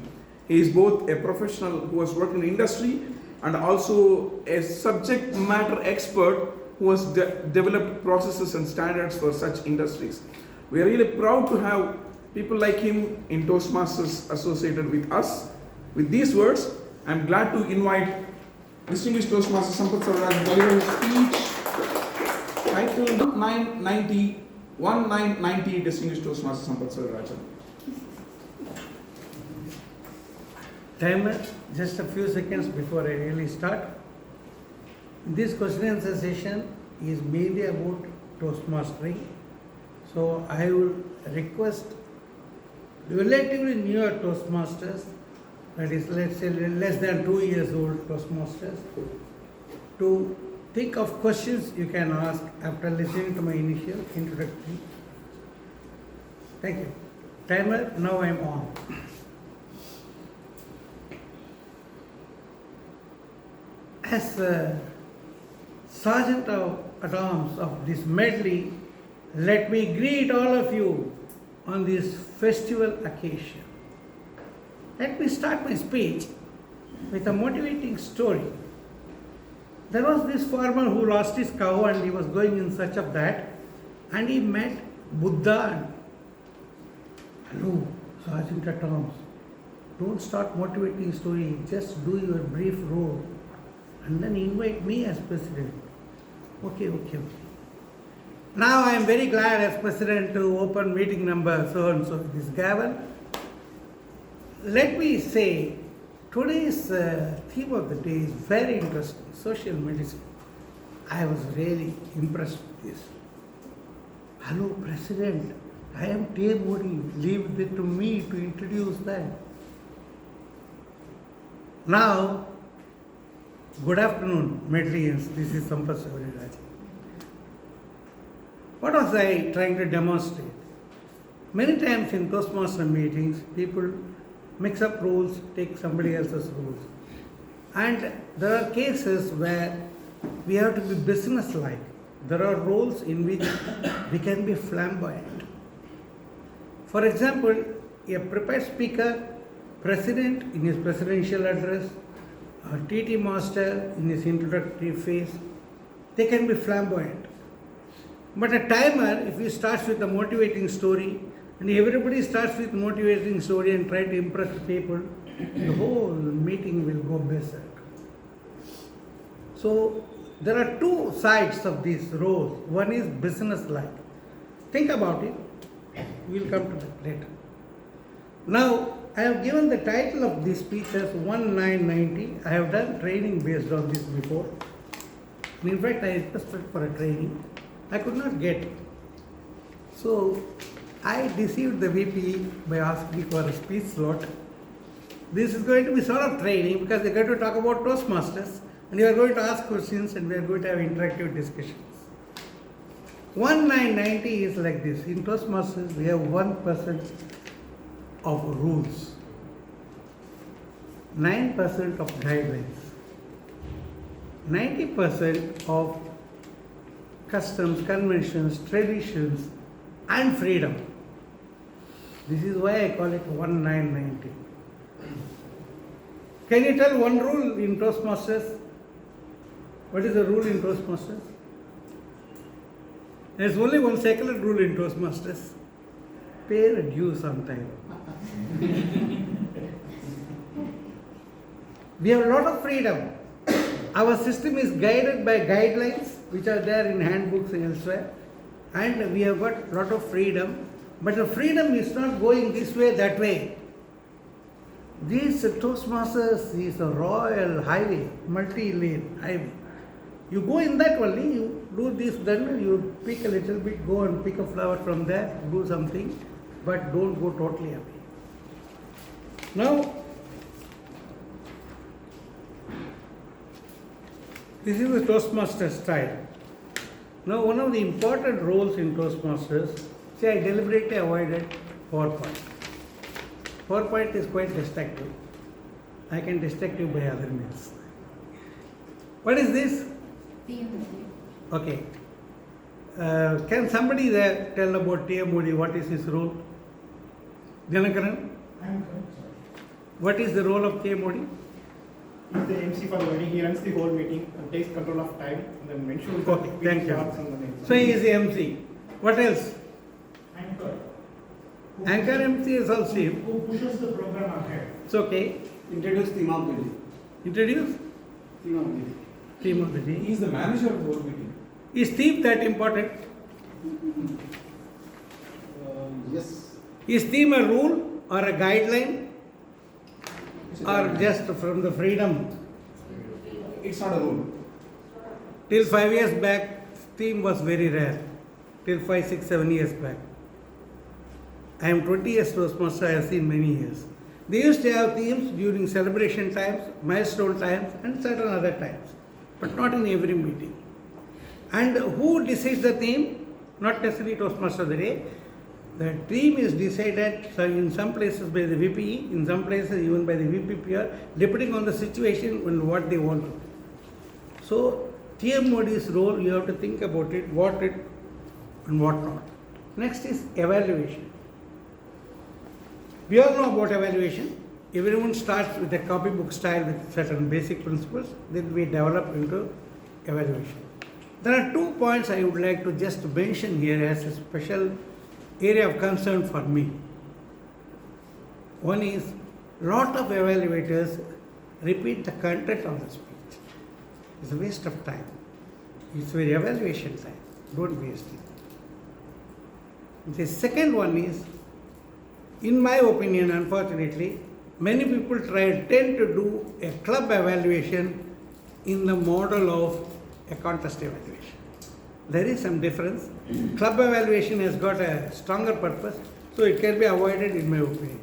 He is both a professional who has worked in the industry and also a subject matter expert who has developed processes and standards for such industries. We are really proud to have people like him in Toastmasters associated with us. With these words, I am glad to invite distinguished Toastmaster Sampath to deliver his speech titled 1990 distinguished Toastmaster Sampath. Timer, just a few seconds before I really start. In this question and answer session, is mainly about Toastmastering. So I will request relatively newer Toastmasters, that is, let's say less than 2 years old Toastmasters, to think of questions you can ask after listening to my initial introductory. Thank you. Timer, now I am on. As Sergeant at Arms of this medley, let me greet all of you on this festival occasion. Let me start my speech with a motivating story. There was this farmer who lost his cow and he was going in search of that, and he met Buddha. Hello, Sergeant at Arms. Don't start motivating story, just do your brief role and then invite me as president. Okay. Now I am very glad as president to open meeting number so and so this gavel. Let me say, today's theme of the day is very interesting, social medicine. I was really impressed with this. Hello, President. I am TMOD. Leave it to me to introduce that. Now, good afternoon, Medleyans. This is Sampath. What was I trying to demonstrate? Many times in Toastmaster meetings, people mix up rules, take somebody else's rules. And there are cases where we have to be business-like. There are roles in which we can be flamboyant. For example, a prepared speaker, president in his presidential address, a TT master in his introductory phase, they can be flamboyant. But a timer, if he starts with a motivating story, and everybody starts with motivating story and try to impress people, the whole meeting will go berserk. So there are two sides of these roles. One is business-like. Think about it. We'll come to that later. Now, I have given the title of this speech as 1990. I have done training based on this before. In fact, I requested for a training. I could not get it. So, I deceived the VP by asking for a speech slot. This is going to be sort of training because they're going to talk about Toastmasters and you are going to ask questions and we are going to have interactive discussions. 1990 is like this. In Toastmasters, we have 1% of rules, 9% of guidelines, 90% of customs, conventions, traditions, and freedom. This is why I call it 1990. Can you tell one rule in Toastmasters? What is the rule in Toastmasters? There is only one secular rule in Toastmasters. Pay the dues on time. We have a lot of freedom. Our system is guided by guidelines which are there in handbooks and elsewhere. And we have got a lot of freedom. But the freedom is not going this way, that way. This Toastmasters is a royal highway, multi-lane highway. You go in that only, you do this, then you pick a little bit, go and pick a flower from there, do something, but don't go totally away. Now, this is the Toastmaster style. Now, one of the important roles in Toastmasters, see, I deliberately avoided PowerPoint. PowerPoint is quite destructive. I can distract you by other means. What is this? Okay. Can somebody there tell about TMOD? What is his role? Janakaran? What is the role of TMOD? He is the MC for the wedding. He runs the whole meeting and takes control of time and then ensures that Okay, thank you. starts on the next. So he is the MC. What else? Anchor. Anchor MC is also him. Who pushes the program ahead. It's okay. Introduce theme of the day. Introduce Theme of the day. theme of the day. He is the manager of the whole meeting. Is theme that important? Yes. Is theme a rule or a guideline? Or just from the freedom? It's not a rule. Till 5 years back, theme was very rare till 5, 6, 7 years back. I am 20 years Toastmaster, I have seen many years. They used to have themes during celebration times, milestone times, and certain other times, but not in every meeting. And who decides the theme? Not necessarily Toastmaster of the day. The theme is decided in some places by the VPE, in some places even by the VPPR, depending on the situation and what they want to do. So, TMOD's role, you have to think about it, what it and what not. Next is evaluation. We all know about evaluation. Everyone starts with a copybook style with certain basic principles, then we develop into evaluation. There are 2 points I would like to just mention here as a special area of concern for me. One is, lot of evaluators repeat the content of the speech. It's a waste of time. It's your evaluation time. Don't waste it. The second one is, in my opinion, unfortunately, many people tend to do a club evaluation in the model of a contest evaluation. There is some difference. Club evaluation has got a stronger purpose, so it can be avoided in my opinion.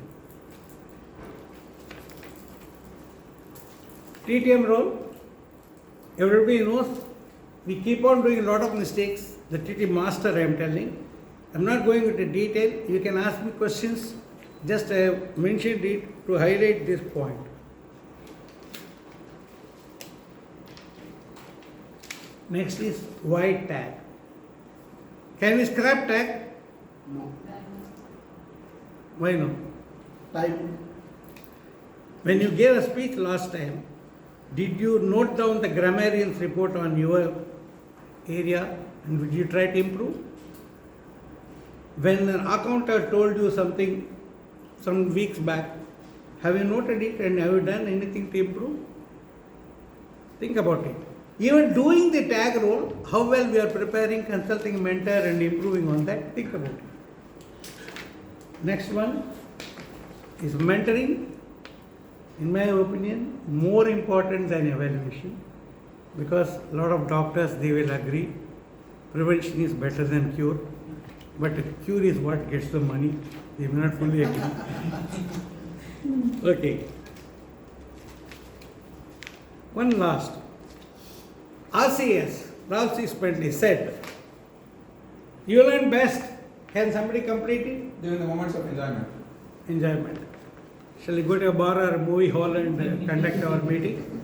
TTM role, everybody knows, we keep on doing a lot of mistakes. The TT master I am telling. I am not going into detail. You can ask me questions. Just I have mentioned it to highlight this point. Next is white tag. Can we scrap tag? No. Why no? Time. When you gave a speech last time, did you note down the grammarian's report on your area and did you try to improve? When an accountant told you something some weeks back, have you noted it and have you done anything to improve? Think about it. Even doing the tag role, how well we are preparing, consulting mentor and improving on that, think about it. Next one is mentoring. In my opinion, more important than evaluation, because a lot of doctors, they will agree, prevention is better than cure, but cure is what gets the money. They may not fully agree. Okay. One last. RCS, Ralph C. Spentley said, you learn best. Can somebody complete it? During the moments of enjoyment. Enjoyment. Shall we go to a bar or a movie hall and conduct our meeting?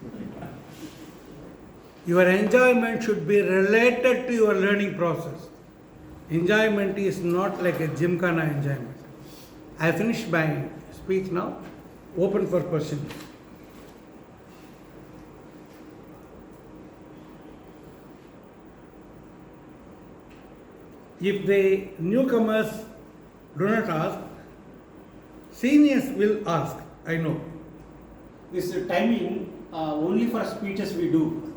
Your enjoyment should be related to your learning process. Enjoyment is not like a gymkhana enjoyment. I finished my speech now. Open for questions. If the newcomers do not ask, seniors will ask, I know. This timing only for speeches we do,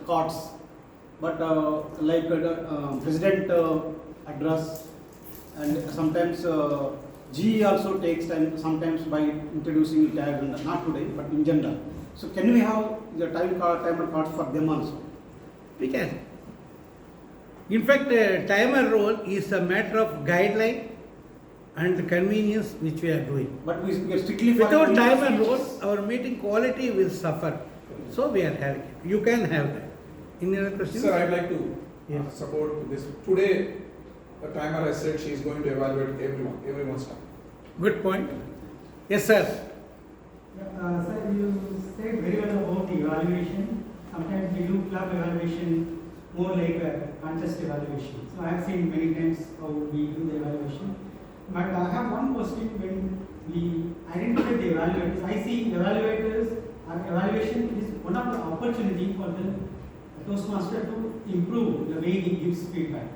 cards, but like president address, and sometimes GE also takes time, sometimes by introducing tag, not today, but in general. So can we have the timer cards for them also? We can. In fact, timer role is a matter of guideline and convenience which we are doing. But we are strictly without timer role, our meeting quality will suffer. So we are having it. You can have that. Any other questions? Sir, I'd like to support this. Today, the timer has said she is going to evaluate everyone's time. Good point. Yes, sir. Sir, you said very well about the evaluation. Sometimes we do club evaluation more like a contest evaluation. So I have seen many times how we do the evaluation. But I have one question. When we identify the evaluators, I see evaluators, evaluation is one of the opportunity for the Toastmaster to improve the way he gives feedback.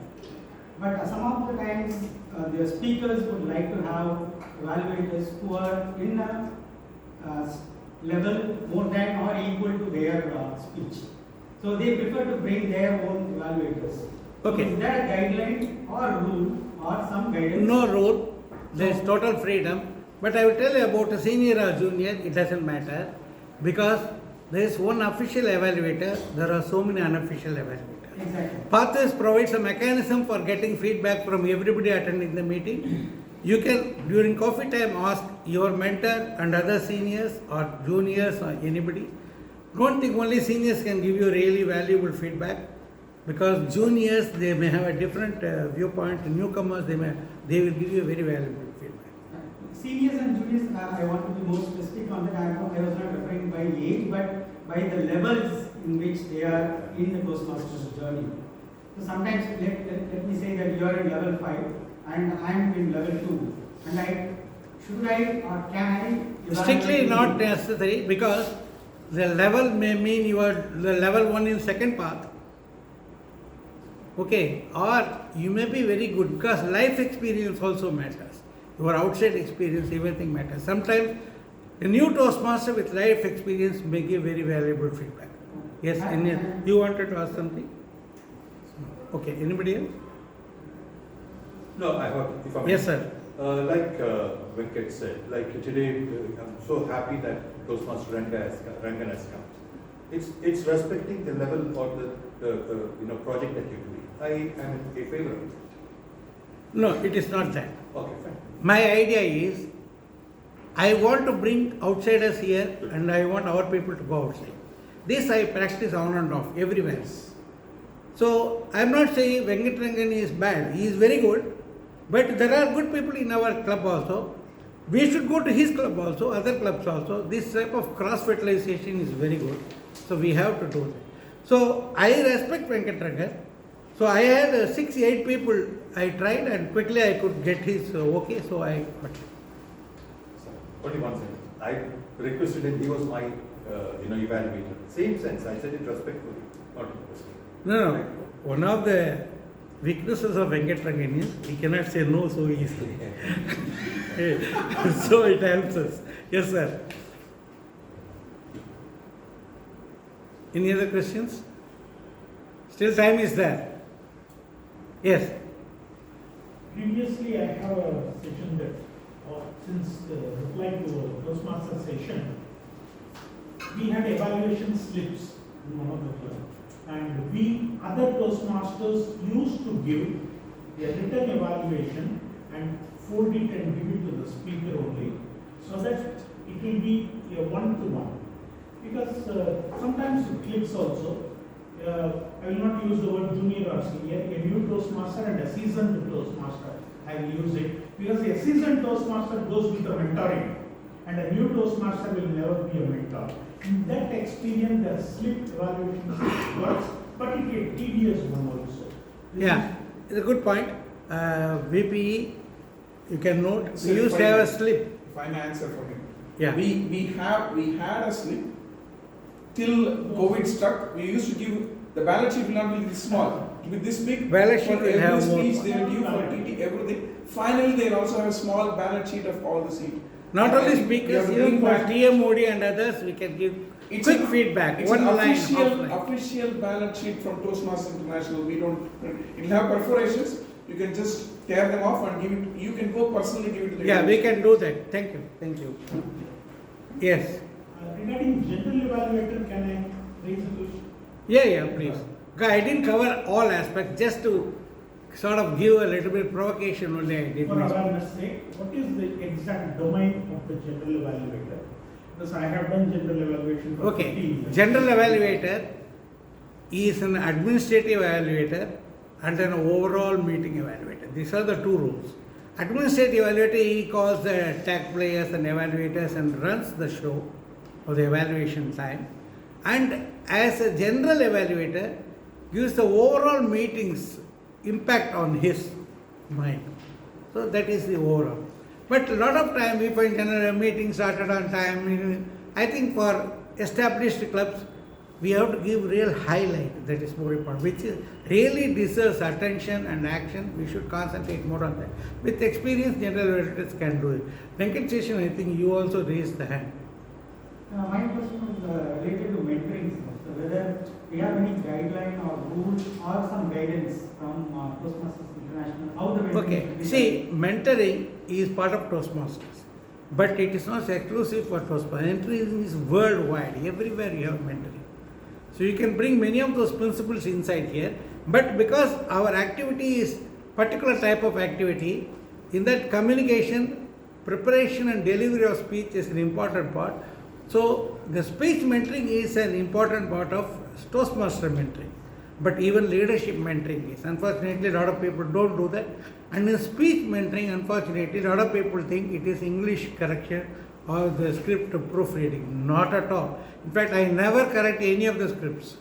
But some of the times the speakers would like to have evaluators who are in a level more than or equal to their speech. So they prefer to bring their own evaluators. Okay. Is there a guideline or rule or some guidance? No rule. There is total freedom. But I will tell you about a senior or junior, it doesn't matter. Because there is one official evaluator, there are so many unofficial evaluators. Exactly. Pathways provides a mechanism for getting feedback from everybody attending the meeting. You can, during coffee time, ask your mentor and other seniors or juniors or anybody. Don't think only seniors can give you really valuable feedback, because juniors, they may have a different viewpoint. Newcomers, they will give you very valuable feedback. Seniors and juniors, I want to be more specific on that. I was not referring by age, but by the levels in which they are in the Toastmasters journey. So sometimes, let me say that you are in level 5 and I am in level 2. And should I or can I? Strictly not necessary, because the level may mean you are the level 1 in second path. Okay, or you may be very good, because life experience also matters. Your outside experience, everything matters. Sometimes a new Toastmaster with life experience may give very valuable feedback. Yes, you wanted to ask something? Okay, anybody else? No, I have. If I Yes, sir. Like Venkat said, like today, I'm so happy that Toastmaster Rangan has come. It's respecting the level or the project that you're doing. I am in favor of it. No, it is not that. Okay, fine. My idea is, I want to bring outsiders here and I want our people to go outside. This I practice on and off everywhere. So I am not saying Vijayrangan is bad. He is very good, but there are good people in our club also. We should go to his club also, other clubs also. This type of cross-fertilization is very good. So we have to do that. So I respect Vijayrangan. So I had 6-8 people I tried, and quickly I could get his okay, so I got it. Only one sentence. I requested him, he was my evaluator. Same sense, I said it respectfully, not requesting. No. One of the weaknesses of Vijayrangan is he cannot say no so easily. So it helps us. Yes, sir. Any other questions? Still time is there. Yes. Previously, I have a session that, since reply to a Toastmaster session, we had evaluation slips in one of the clubs, and we other Toastmasters used to give a written evaluation and fold it and give it to the speaker only, so that it will be a one-to-one. Because sometimes it clicks also. I will not use the word junior or senior, a new Toastmaster and a seasoned Toastmaster. I will use it because a seasoned Toastmaster goes with the mentoring and a new Toastmaster will never be a mentor. In that experience, the slip evaluation works, but it is a tedious one also. Yeah, it's a good point. VPE, you can note, we used to have a slip. If I may answer for him. Yeah. We had a slip till COVID struck. We used to give the ballot sheet will not be this small. It will be this big. Ballot sheet for will every have more. speech they will give for TT everything. Finally, they will also have a small ballot sheet of all the seats. Not only speakers, even for TMOD and others, we can give quick feedback. It's one an line, official ballot sheet from Toastmasters International. We don't. It will have perforations. You can just tear them off and give it. You can go personally give it to the. Yeah, we can do that. Thank you. Thank you. Yes. Regarding general evaluator, can I raise a question? Yeah, please. I didn't cover all aspects, just to sort of give a little bit provocation only I did. For awareness sake, what is the exact domain of the general evaluator? Because I have done general evaluation for 15 years. General evaluator is an administrative evaluator and an overall meeting evaluator. These are the two roles. Administrative evaluator, he calls the tag players and evaluators and runs the show for the evaluation time. And as a general evaluator, gives the overall meetings impact on his mind. So that is the overall. But a lot of time we find general meetings started on time. I think for established clubs, we have to give real highlight, that is more important, which really deserves attention and action. We should concentrate more on that. With experience, general evaluators can do it. Venkat Session, I think you also raised the hand. My question was related to mentoring. So whether we have any guideline or rule or some guidance from Toastmasters International, how the mentoring should be See, mentoring is part of Toastmasters, but it is not exclusive for Toastmasters. Mentoring is worldwide. Everywhere you have mentoring. So you can bring many of those principles inside here, but because our activity is particular type of activity, in that communication, preparation and delivery of speech is an important part. So the speech mentoring is an important part of Toastmaster mentoring, but even leadership mentoring is. Unfortunately, a lot of people don't do that. And in speech mentoring, unfortunately, a lot of people think it is English correction or the script proofreading. Not at all. In fact, I never correct any of the scripts.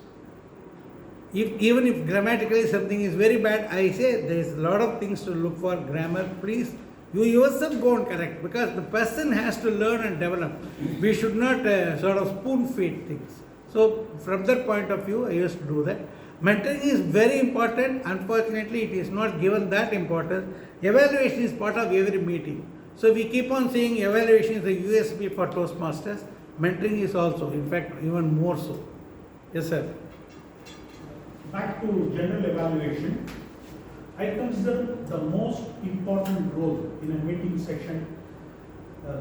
Even if grammatically something is very bad, I say there is a lot of things to look for grammar. Please, you yourself go and correct, because the person has to learn and develop. We should not sort of spoon feed things. So from that point of view, I used to do that. Mentoring is very important. Unfortunately, it is not given that importance. Evaluation is part of every meeting. So we keep on saying evaluation is a USB for Toastmasters. Mentoring is also, in fact, even more so. Yes, sir. Back to general evaluation, I consider the most important role in a meeting session,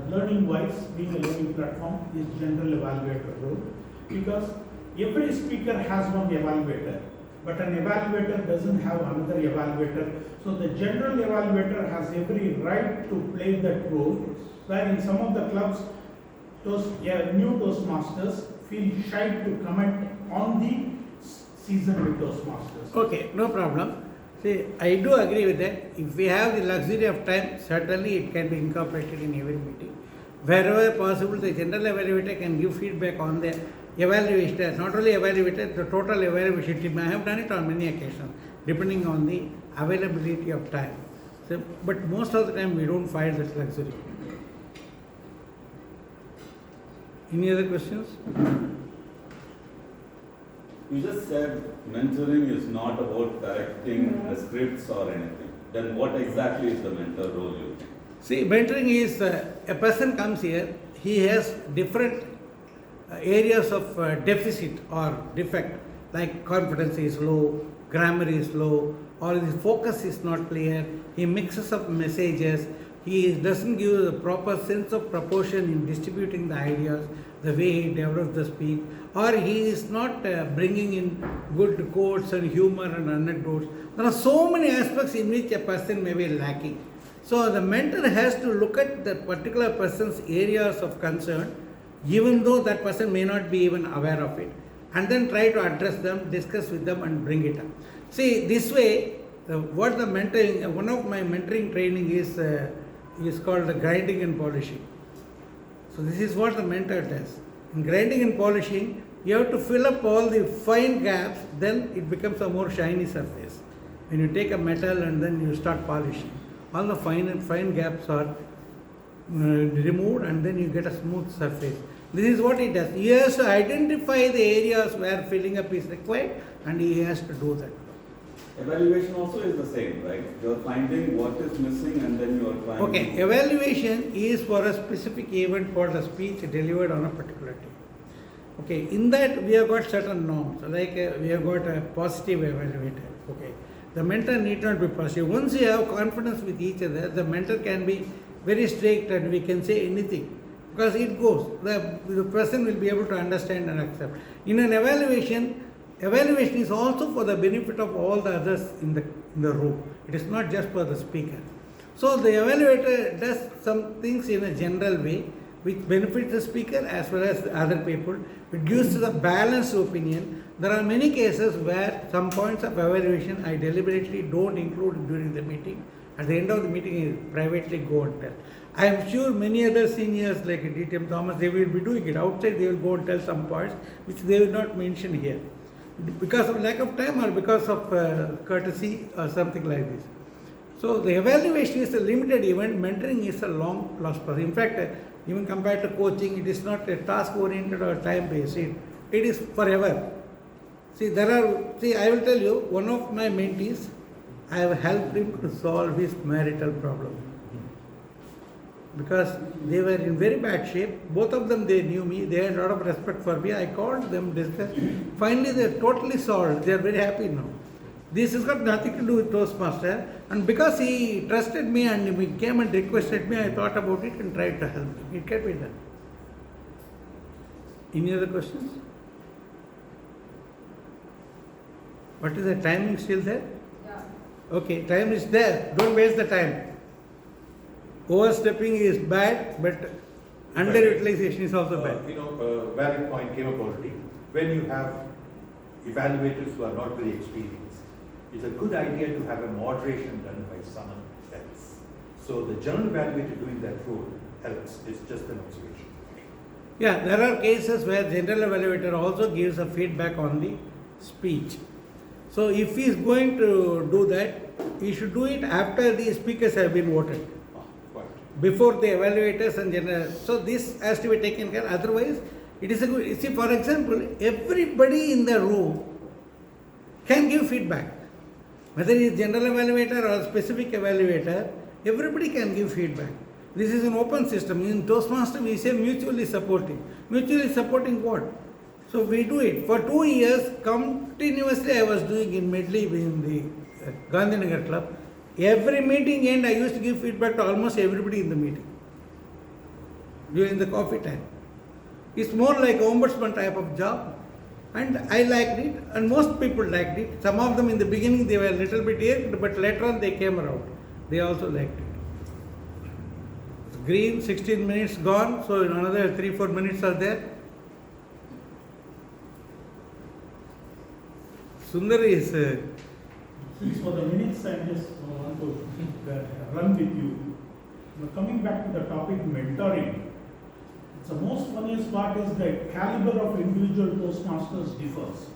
learning wise, being a learning platform, is general evaluator role, because every speaker has one evaluator, but an evaluator doesn't have another evaluator. So the general evaluator has every right to play that role, where in some of the clubs, new Toastmasters feel shy to comment on the season with Toastmasters. Okay, no problem. See, I do agree with that. If we have the luxury of time, certainly it can be incorporated in every meeting. Wherever possible, the general evaluator can give feedback on the evaluator, not only evaluator, the total evaluation team. I have done it on many occasions, depending on the availability of time. So, but most of the time, we don't find that luxury. Any other questions? You just said mentoring is not about correcting the scripts or anything. Then what exactly is the mentor role you think? See, mentoring is a person comes here, he has different areas of deficit or defect, like confidence is low, grammar is low, or his focus is not clear, he mixes up messages, he doesn't give the proper sense of proportion in distributing the ideas, the way he develops the speech, or he is not bringing in good quotes and humor and anecdotes. There are so many aspects in which a person may be lacking. So the mentor has to look at the particular person's areas of concern, even though that person may not be even aware of it, and then try to address them, discuss with them and bring it up. See, this way, what the mentoring, one of my mentoring training is called the grinding and polishing. So this is what the mentor does. In grinding and polishing, you have to fill up all the fine gaps, then it becomes a more shiny surface. When you take a metal and then you start polishing, all the fine gaps are removed and then you get a smooth surface. This is what he does. He has to identify the areas where filling up is required, and he has to do that. Evaluation also is the same, right? You are finding what is missing and then you are trying. Okay, evaluation is for a specific event for the speech delivered on a particular day. Okay, in that we have got certain norms, like we have got a positive evaluator. Okay, the mentor need not be positive. Once you have confidence with each other, the mentor can be very strict and we can say anything, because it goes. The person will be able to understand and accept. In an evaluation is also for the benefit of all the others in the room. It is not just for the speaker. So the evaluator does some things in a general way which benefits the speaker as well as the other people. It gives us a balanced opinion. There are many cases where some points of evaluation I deliberately don't include during the meeting. At the end of the meeting, I privately go and tell. I am sure many other seniors like TM Thomas, they will be doing it outside. They will go and tell some points which they will not mention here, because of lack of time or because of courtesy or something like this. So the evaluation is a limited event, mentoring is a long process. In fact, even compared to coaching, it is not a task oriented or time based. It is forever. I will tell you, one of my mentees, I have helped him to solve his marital problem, because they were in very bad shape. Both of them, they knew me, they had a lot of respect for me. I called them, discussed. Finally, they are totally solved. They are very happy now. This has got nothing to do with Toastmaster, and because he trusted me and he came and requested me, I thought about it and tried to help him. It can be done. Any other questions? What is the timing still there? Yeah. Okay, time is there. Don't waste the time. Overstepping is bad, but underutilization is also bad. Valid point came up already. When you have evaluators who are not very experienced, it's a good idea to have a moderation done by someone else. So the general evaluator doing that role helps. It's just an observation. Yeah, there are cases where general evaluator also gives a feedback on the speech. So if he is going to do that, he should do it after the speakers have been voted. Before the evaluators and general. So this has to be taken care. Otherwise, it is a good. See, for example, everybody in the room can give feedback. Whether he is general evaluator or specific evaluator, everybody can give feedback. This is an open system. In Toastmaster, we say mutually supporting. Mutually supporting what? So we do it. For 2 years, continuously I was doing in Medley in the Gandhinagar Club. Every meeting end, I used to give feedback to almost everybody in the meeting during the coffee time. It's more like ombudsman type of job, and I liked it, and most people liked it. Some of them in the beginning they were a little bit irked, but later on they came around. They also liked it. Green, 16 minutes gone, so in another 3-4 minutes are there. Sundar is. Since for the minutes I just want to run with you. Now coming back to the topic mentoring, the most funniest part is the caliber of individual Toastmasters differs.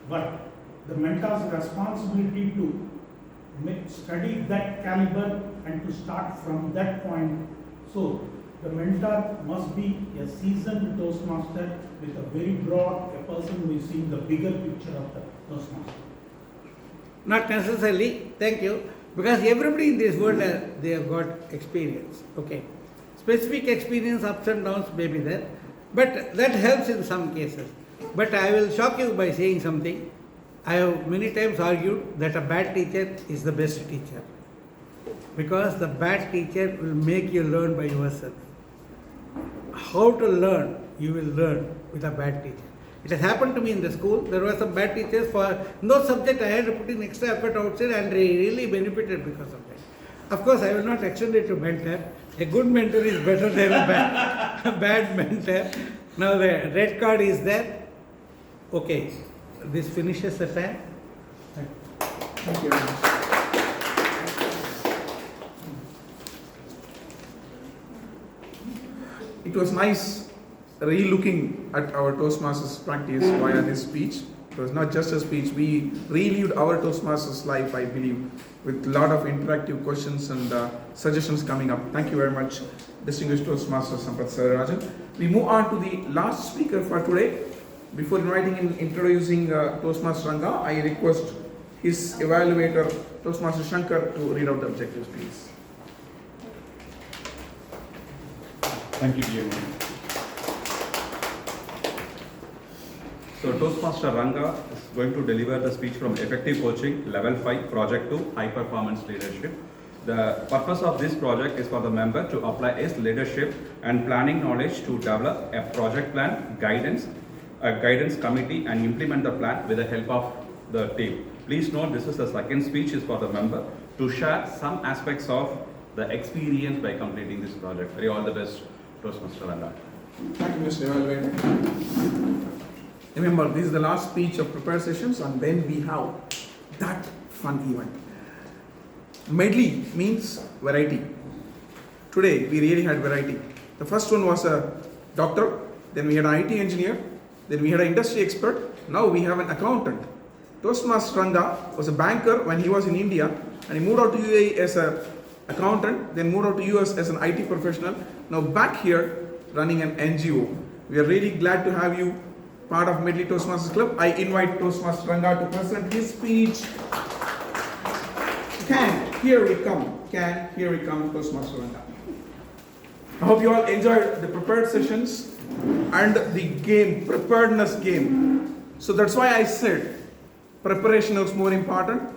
But the mentor's responsibility to study that caliber and to start from that point. So the mentor must be a seasoned Toastmaster with a very broad, a person who is seeing the bigger picture of the Toastmaster. Not necessarily, thank you, because everybody in this world they have got experience. Okay, specific experience, ups and downs may be there, but that helps in some cases. But I will shock you by saying something. I have many times argued that a bad teacher is the best teacher, because the bad teacher will make you learn by yourself. How to learn, you will learn with a bad teacher. It has happened to me in the school. There were some bad teachers for no subject. I had to put in extra effort outside and really benefited because of that. Of course, I will not extend it to mentor. A good mentor is better than a bad mentor. Now the red card is there. Okay, this finishes the time. Thank you very much. It was nice re-looking at our Toastmasters practice via this speech. It was not just a speech, we relived our Toastmasters life, I believe, with a lot of interactive questions and suggestions coming up. Thank you very much, distinguished Toastmaster Sampath Sundaresan. We move on to the last speaker for today. Before introducing Toastmaster Ranga, I request his evaluator, Toastmaster Shankar, to read out the objectives, please. Thank you, dear. So Toastmaster Ranga is going to deliver the speech from Effective Coaching, Level 5, Project 2, High Performance Leadership. The purpose of this project is for the member to apply his leadership and planning knowledge to develop a project plan, a guidance committee, and implement the plan with the help of the team. Please note this is the second speech is for the member to share some aspects of the experience by completing this project. Very all the best, Toastmaster Ranga. Thank you, Mr. Evaluator. Remember, this is the last speech of prepared sessions, and then we have that fun event. Medley means variety. Today, we really had variety. The first one was a doctor, then we had an IT engineer, then we had an industry expert, now we have an accountant. Toastmaster Ranga was a banker when he was in India, and he moved out to UAE as an accountant, then moved out to US as an IT professional, now back here running an NGO. We are really glad to have you part of Medley Toastmasters Club. I invite Toastmaster Ranga to present his speech. Here we come, Toastmaster Ranga. I hope you all enjoyed the prepared sessions and the game, preparedness game. So that's why I said preparation is more important,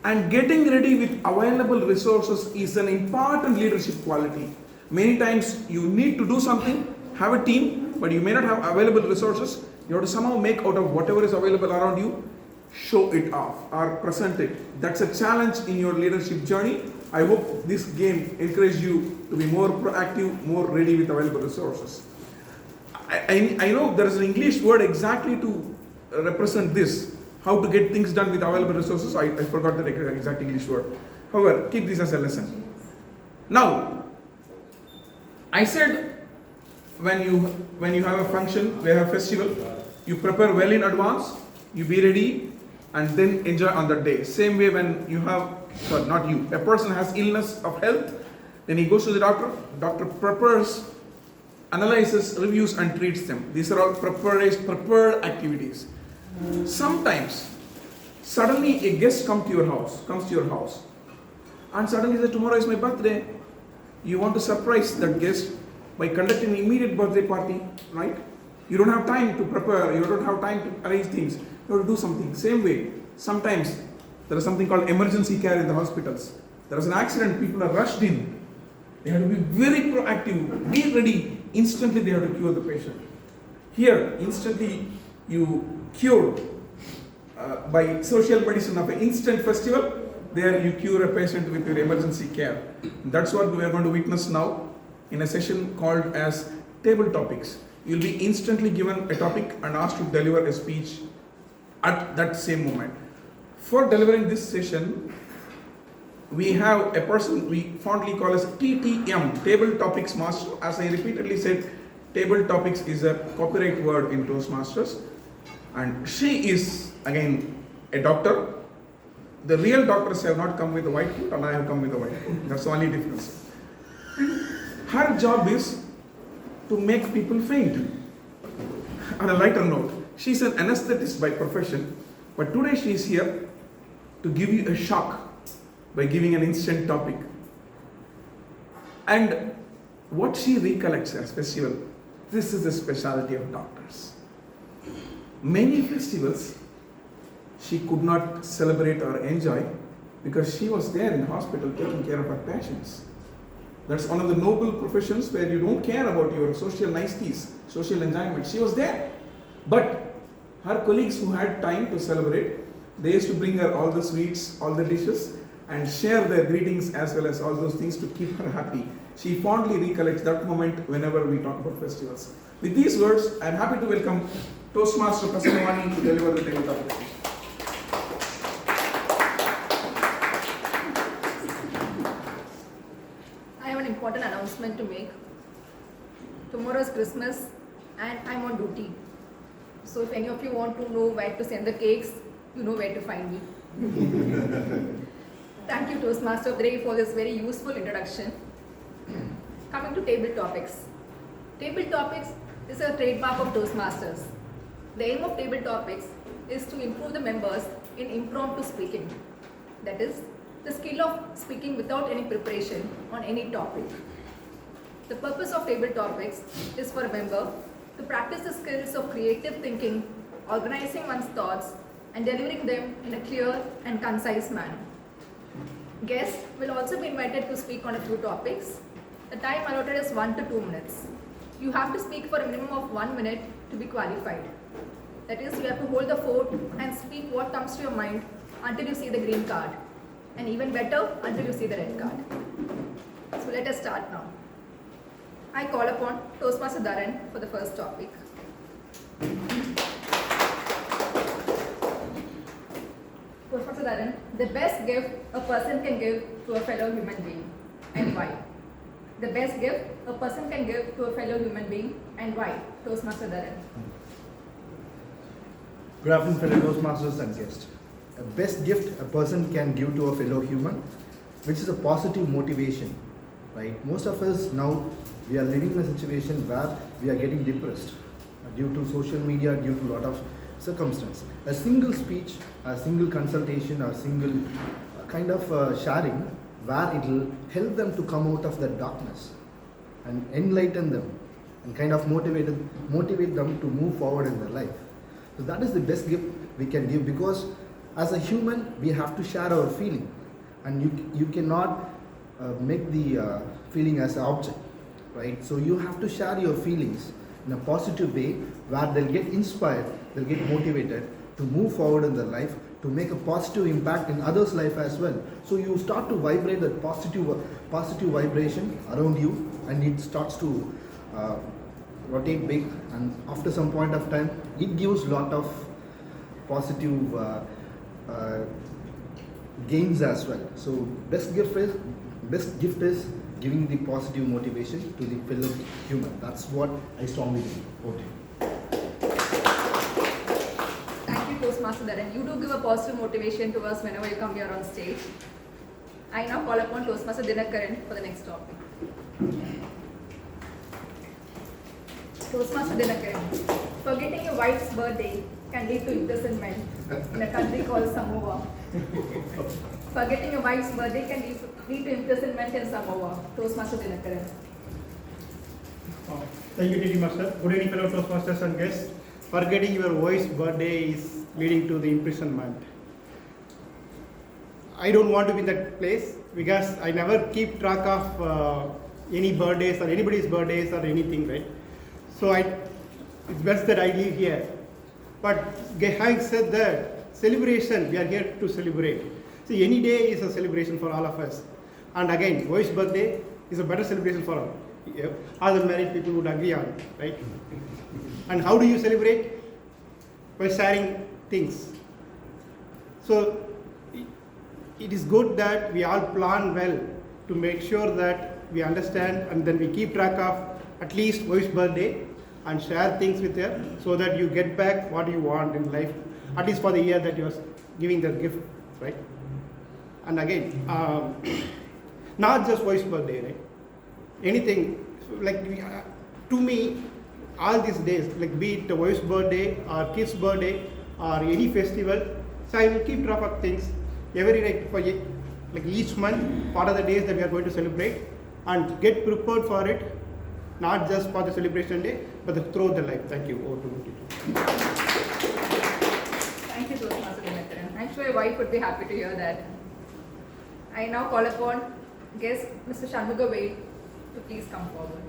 and getting ready with available resources is an important leadership quality. Many times you need to do something, have a team, but you may not have available resources. You have to somehow make out of whatever is available around you show it off or present it. That's a challenge in your leadership journey. I hope this game encourages you to be more proactive, more ready with available resources. I know there is an English word exactly to represent this, how to get things done with available resources. I forgot the exact English word. However, keep this as a lesson. Now, I said when you have a function, we have a festival, you prepare well in advance, you be ready, and then enjoy on that day. Same way when you have, sorry, not you, a person has illness of health, then he goes to the doctor prepares, analyzes, reviews and treats them. These are all prepared activities. Sometimes, suddenly a guest comes to your house, and suddenly says, tomorrow is my birthday. You want to surprise that guest by conducting an immediate birthday party, right? You don't have time to prepare, you don't have time to arrange things, you have to do something. Same way, sometimes there is something called emergency care in the hospitals. There is an accident, people are rushed in. They have to be very proactive, be ready, instantly they have to cure the patient. Here, instantly you cure by social medicine of an instant festival. There you cure a patient with your emergency care. That's what we are going to witness now in a session called as table topics. You'll be instantly given a topic and asked to deliver a speech at that same moment. For delivering this session, we have a person we fondly call as TTM, Table Topics Master. As I repeatedly said, table topics is a copyright word in Toastmasters. And she is again a doctor. The real doctors have not come with a white coat and I have come with a white coat. That's the only difference. Her job is to make people faint. On a lighter note, she's an anesthetist by profession, but today she is here to give you a shock by giving an instant topic. And what she recollects as festival, this is the specialty of doctors. Many festivals she could not celebrate or enjoy because she was there in the hospital taking care of her patients. That's one of the noble professions where you don't care about your social niceties, social enjoyment. She was there. But her colleagues who had time to celebrate, they used to bring her all the sweets, all the dishes, and share their greetings as well as all those things to keep her happy. She fondly recollects that moment whenever we talk about festivals. With these words, I am happy to welcome Toastmaster Prasanavani to deliver the table topic. I have an important announcement to make. Tomorrow is Christmas and I'm on duty. So if any of you want to know where to send the cakes, you know where to find me. Thank you, Toastmaster of the Day, for this very useful introduction. Coming to table topics. Table topics is a trademark of Toastmasters. The aim of table topics is to improve the members in impromptu speaking. That is, the skill of speaking without any preparation on any topic. The purpose of table topics is for a member to practice the skills of creative thinking, organizing one's thoughts, and delivering them in a clear and concise manner. Guests will also be invited to speak on a few topics. The time allotted is 1 to 2 minutes. You have to speak for a minimum of 1 minute to be qualified. That is, you have to hold the fort and speak what comes to your mind until you see the green card. And even better, until you see the red card. So let us start now. I call upon Toastmaster Dharan for the first topic. Toastmaster Dharan, the best gift a person can give to a fellow human being, and why? The best gift a person can give to a fellow human being, and why? Toastmaster Dharan. Good afternoon, fellow Toastmasters and guests. The best gift a person can give to a fellow human, which is a positive motivation, right? Most of us now, we are living in a situation where we are getting depressed due to social media, due to a lot of circumstances. A single speech, a single consultation, or a single kind of sharing where it will help them to come out of that darkness and enlighten them and kind of motivate them to move forward in their life. So that is the best gift we can give, because as a human, we have to share our feeling, and you cannot make the feeling as an object, right? So you have to share your feelings in a positive way where they'll get inspired, they'll get motivated to move forward in their life, to make a positive impact in others' life as well. So you start to vibrate that positive vibration around you, and it starts to rotate big, and after some point of time it gives lot of positive gains as well. So best gift is giving the positive motivation to the fellow human. That's what I strongly believe. Thank you, Toastmaster Dharan. You do give a positive motivation to us whenever you come here on stage. I now call upon Toastmaster Dinakaran for the next topic. Toastmaster Dinakaran, forgetting your wife's birthday can lead to imprisonment in a country called Samoa. Forgetting your wife's birthday can lead to imprisonment in Samoa. Toastmaster Dinakaran. Thank you, TD Master. Good evening, fellow Toastmasters and guests. Forgetting your wife's birthday is leading to the imprisonment. I don't want to be in that place because I never keep track of any birthdays or anybody's birthdays or anything, right? So it's best that I leave here. But having said that, celebration, we are here to celebrate. See, any day is a celebration for all of us. And again, wife's birthday is a better celebration for all. Other married people would agree on, right? And how do you celebrate? By sharing things. So it is good that we all plan well to make sure that we understand and then we keep track of at least wife's birthday and share things with her so that you get back what you want in life, at least for the year that you are giving the gift, right? And again, not just wife's birthday, right? Anything, like to me, all these days, like be it the wife's birthday or kid's birthday or any festival, so I will keep track of things every night for like each month, part of the days that we are going to celebrate, and get prepared for it, not just for the celebration day, but throughout the life. Thank you. Over to you. Thank you, Toastmaster Dinakaran. I'm sure your wife would be happy to hear that. I now call upon guest Mr. Shanmuga Vaid to please come forward.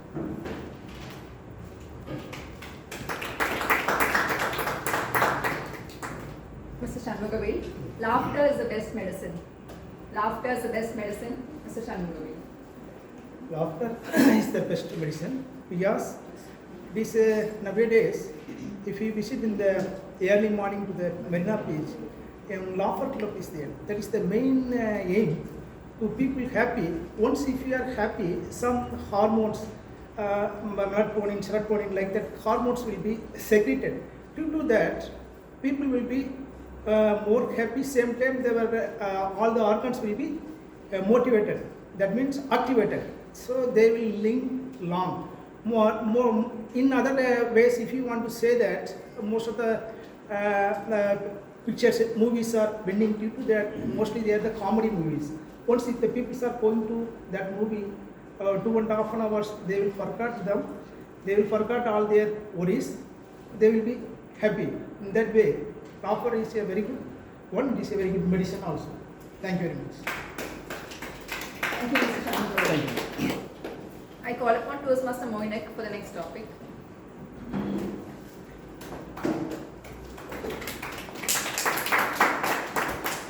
Mr. Shanmuga Vaid, laughter is the best medicine. Laughter is the best medicine, Mr. Shanmuga Vaid. Laughter is the best medicine because this nowadays, if you visit in the early morning to the Marina Beach, a laughter club is there. That is the main aim to people happy. Once if you are happy, some hormones, melatonin, serotonin, like that, hormones will be secreted. Due to that, people will be more happy. Same time, they were all the organs will be motivated. That means activated. So they will live long. More in other ways, if you want to say that, most of the pictures, movies are winning due to that. Mostly they are the comedy movies. Once if the people are going to that movie 2.5 hours, they will forget them. They will forget all their worries. They will be happy. In that way, laughter is a very good one. It is a very good medicine also. Thank you very much. Thank you, Mr. Shanmuga. Thank you. I call upon Toastmaster Moinek for the next topic.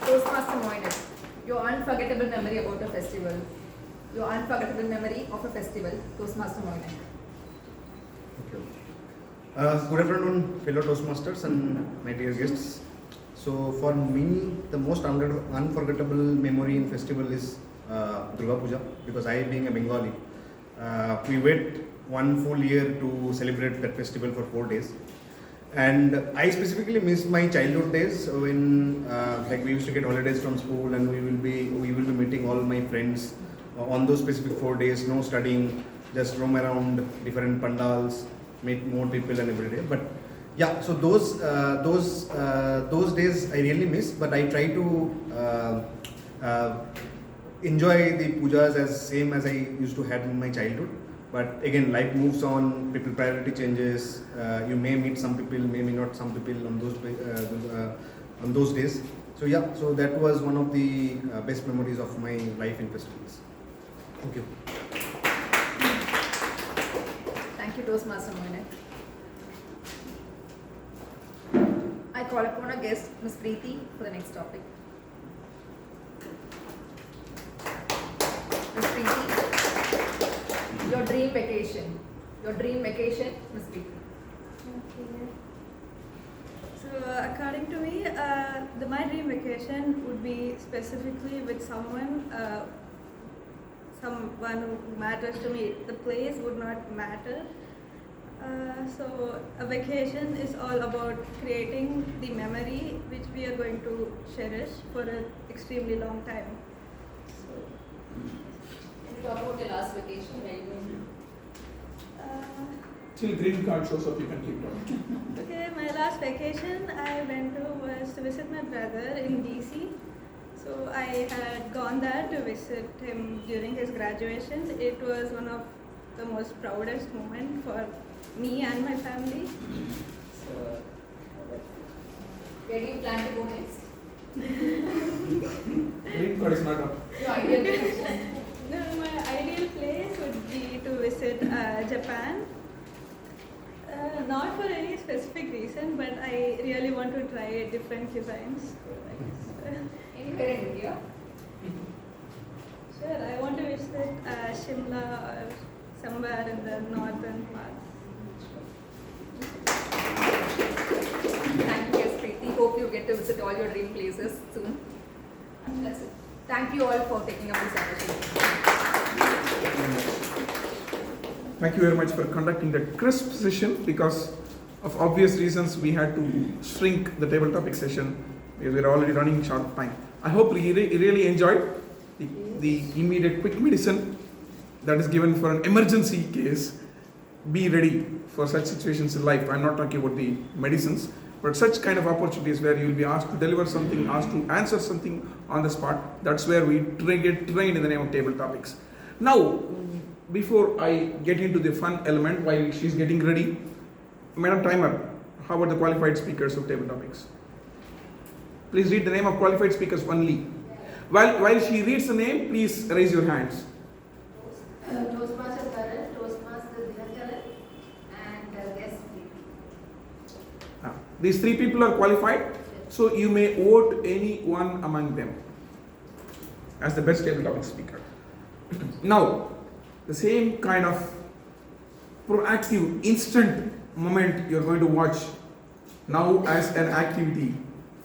Toastmaster Moinek, your unforgettable memory about a festival. Your unforgettable memory of a festival, Toastmaster Moinek. Good afternoon, fellow Toastmasters and my dear guests. So for me, the most unforgettable memory in festival is Durga Puja, because I being a Bengali, we wait one full year to celebrate that festival for 4 days. And I specifically miss my childhood days when like we used to get holidays from school and we will be meeting all my friends on those specific 4 days, no studying, just roam around different pandals, meet more people and every day. But yeah, so those days I really miss, but I try to enjoy the pujas as same as I used to have in my childhood. But again, life moves on, people priority changes, you may meet some people, maybe not some people on those days. So yeah, so that was one of the best memories of my life in festivals. Thank you. Thank you, Toastmaster Moinek. I call upon our guest, Ms. Preeti, for the next topic. Ms. Preeti, your dream vacation. Your dream vacation, Ms. Preeti. Okay. So according to me, my dream vacation would be specifically with someone who matters to me. The place would not matter. So a vacation is all about creating the memory which we are going to cherish for an extremely long time. Can you talk about your last vacation? Where you went? Till green card shows up, you can keep talking. Okay, my last vacation I went to was to visit my brother in DC. So I had gone there to visit him during his graduation. It was one of the most proudest moments for me and my family. So, where do you plan to go next? Green card is not up. Your ideal vacation? No, my ideal place would be to visit Japan. Not for any specific reason, but I really want to try different cuisines. Anywhere in India? Sure, I want to visit Shimla or somewhere in the northern part. Thank you, yes, Preeti. Hope you get to visit all your dream places soon. And that's it. Thank you all for taking up this opportunity. Thank you very much for conducting the crisp session. Because of obvious reasons, we had to shrink the table topic session because we are already running short of time. I hope you really enjoyed the immediate quick medicine that is given for an emergency case. Be ready for such situations in life. I'm not talking about the medicines, but such kind of opportunities where you will be asked to deliver something, asked to answer something on the spot. That's where we get trained in the name of table topics. Now, before I get into the fun element while she's getting ready, Madam Timer, how about the qualified speakers of table topics? Please read the name of qualified speakers only. While she reads the name, please raise your hands. Toastmaster Karan, Toastmaster Vijayrangan, and guest Preeti. These three people are qualified, so you may vote any one among them as the best table topic speaker. Now, the same kind of proactive, instant moment you're going to watch now as an activity.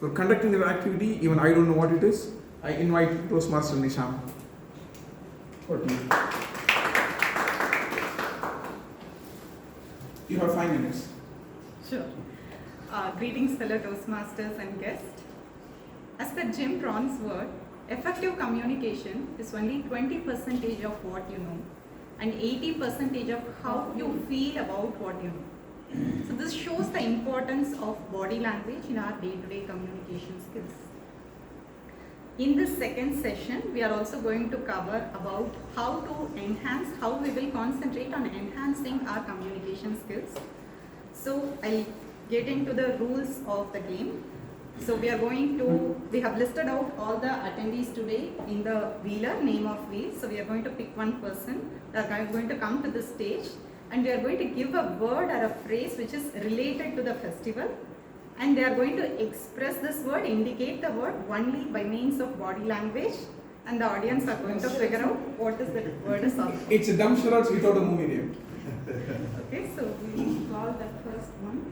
For conducting that activity, even I don't know what it is, I invite Toastmaster Nishana. You have 5 minutes. Sure. Greetings, fellow Toastmasters and guests. As per Jim Rohn's word, effective communication is only 20% of what you know and 80% of how you feel about what you know. So this shows the importance of body language in our day-to-day communication skills. In this second session, we are also going to cover about how we will concentrate on enhancing our communication skills. So I'll get into the rules of the game. So we have listed out all the attendees today in the wheeler, name of wheel. So we are going to pick one person that are going to come to the stage, and we are going to give a word or a phrase which is related to the festival, and they are going to express this word, indicate the word only by means of body language, and the audience are going to figure out what is the word is of. It's a dumb charades without a movie name. Okay, so we call the first one.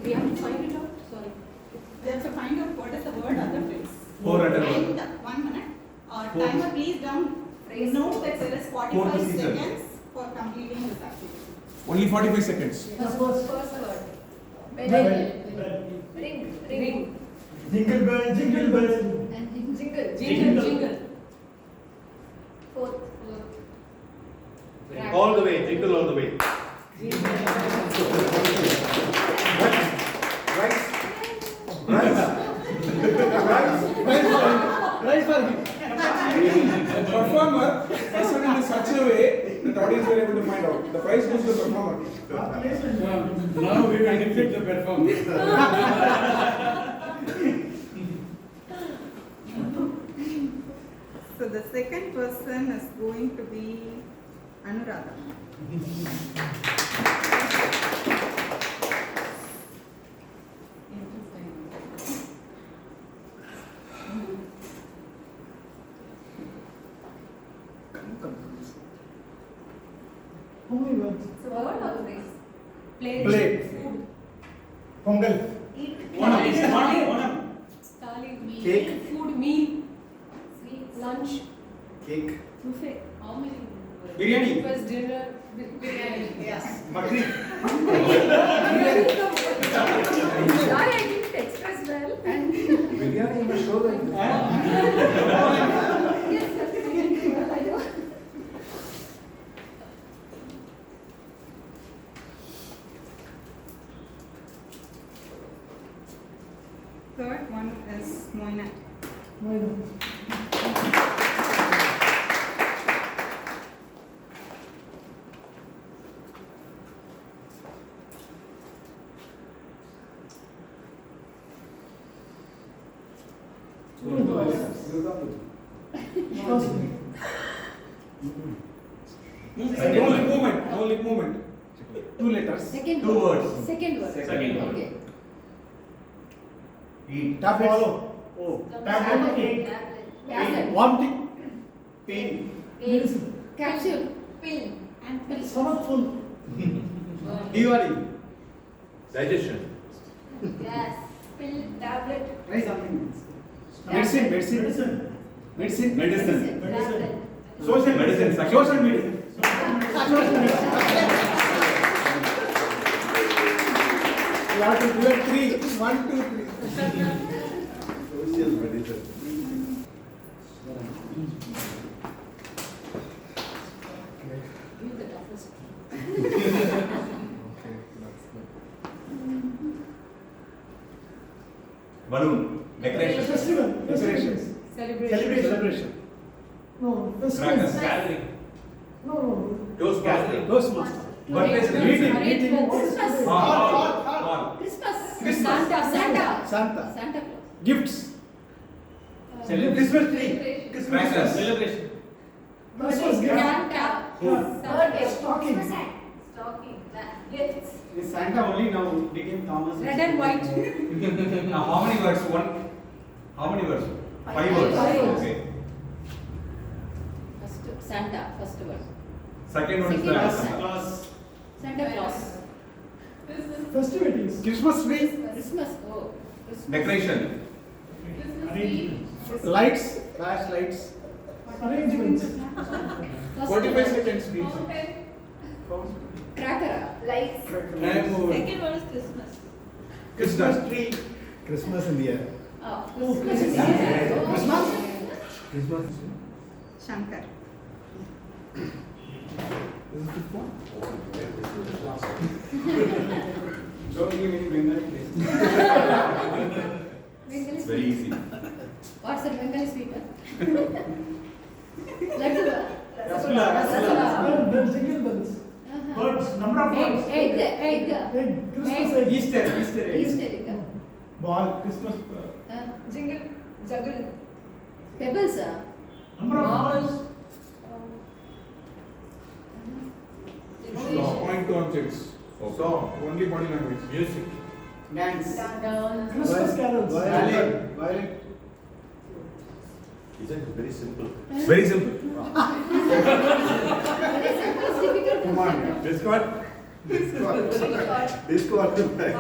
We have to find it out. Sorry. They have to find out what is the word or the phrase. And 1 minute. Timer, please don't note that there is 45 seconds for completing this activity. Only 45 seconds. First word. Ring. Jingle bell, jingle bell. And jingle. Jingle. Fourth. All the way, jingle all the way. Performer presented in such a way that audience were able to find out. The prize goes to the performer. Now we will defeat the performer. So the second person is going to be Anuradha. Plate. Plate. Food. Pongal. Eat. Onam. Thali. Cake. Food. Meal. Lunch. Cake. Buffet. How many? Biryani. Breakfast, dinner. Biryani. Yes. Bakri. Sorry, I didn't express well. And Biryani in the show that. yes, definitely well, I know. Third one is Moina. No lip movement. 2 letters. Second Two word. words. Second word. Second word. Okay. Eat. Swallow. Oh. Tablet. Pain. Tablet. Vomiting. Pain. Pain. Capsule. Pill. And pill. Stomach full. Diwali. Digestion. Yes. Pill. Tablet. Try something. Medicine. Tablet. Social Medicine. Social medicine. You have to do it 3. 1, 2, 3. Social medicine. Give the toughest. Balloon. Decoration. Festival. Decorations. Celebration. No. Crackers. Gathering. No. Toastmaster. Toastmaster. Birthday Meeting. celebration. Christmas. Hall. Christmas. Santa. Santa. Santa Claus. Gifts. Christmas tree. Crackers. Celebration. Santa. Birthday. Stocking. Stocking. Gifts. Santa only now became Thomas. Red and white. Now how many words? How many words? 5 words. Five words. Okay. First Santa. First word. Second one is Second the one. Class. Santa Claus. Festivities. Christmas tree. Christmas. Oh. Christmas. Decoration. Lights. Flash lights. Arrangements. First 45 word. seconds please. Cracker. Lights. Time over. Second one is Christmas. Christmas tree. Christmas in the air. Oh. Christmas. Christmas. Shankar. Don't give any Bengali please. Bengali Very sweet. easy. What's the Bengali sweet? Laddu. Rasgulla. Jingle bells. Birds. Number of birds. Egg. Christmas egg. Easter egg. Easter egg. Ball. Christmas. Jingle. Juggle. Pebbles. Number of birds. Point to objects. Song. Only body language. Music. Dance. Dance. Christmas carols. Violet. Violet. Isn't it very simple? Very simple. Very simple. It's difficult. Come on. Discord. Discord. Cake.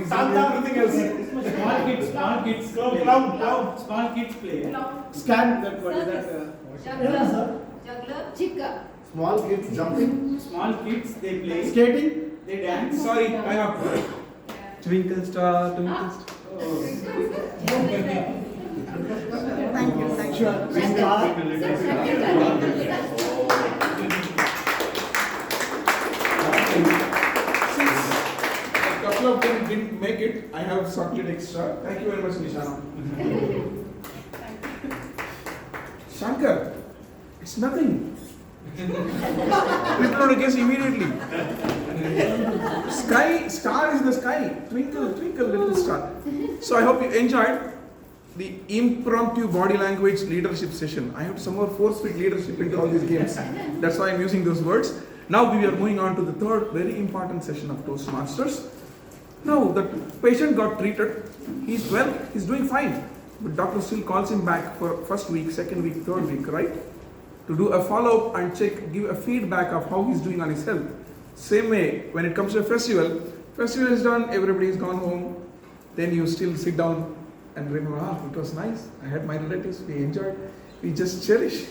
Santa. Everything else. Small kids. Clown. Small kids play. Scan. That what is that? Juggler. Chica. Small kids jumping. Small kids they play. Skating. They dance. Sorry, I have. Twinkle star, twinkle star. Thank you. Sure. A couple of them didn't make it. I have chocolate extra. Thank you very much, Nishana. Shankar, it's nothing. People don't guess immediately. Star is the sky. Twinkle, twinkle, little star. So I hope you enjoyed the impromptu body language leadership session. I have some more force-fit leadership into all these games. That's why I'm using those words. Now we are moving on to the third very important session of Toastmasters. Now the patient got treated. He's well, he's doing fine. But doctor still calls him back for first week, second week, third week, right? to do a follow-up and check, give a feedback of how he's doing on his health. Same way, when it comes to a festival is done, everybody's gone home, then you still sit down and remember, it was nice, I had my relatives, we enjoyed, we just cherish.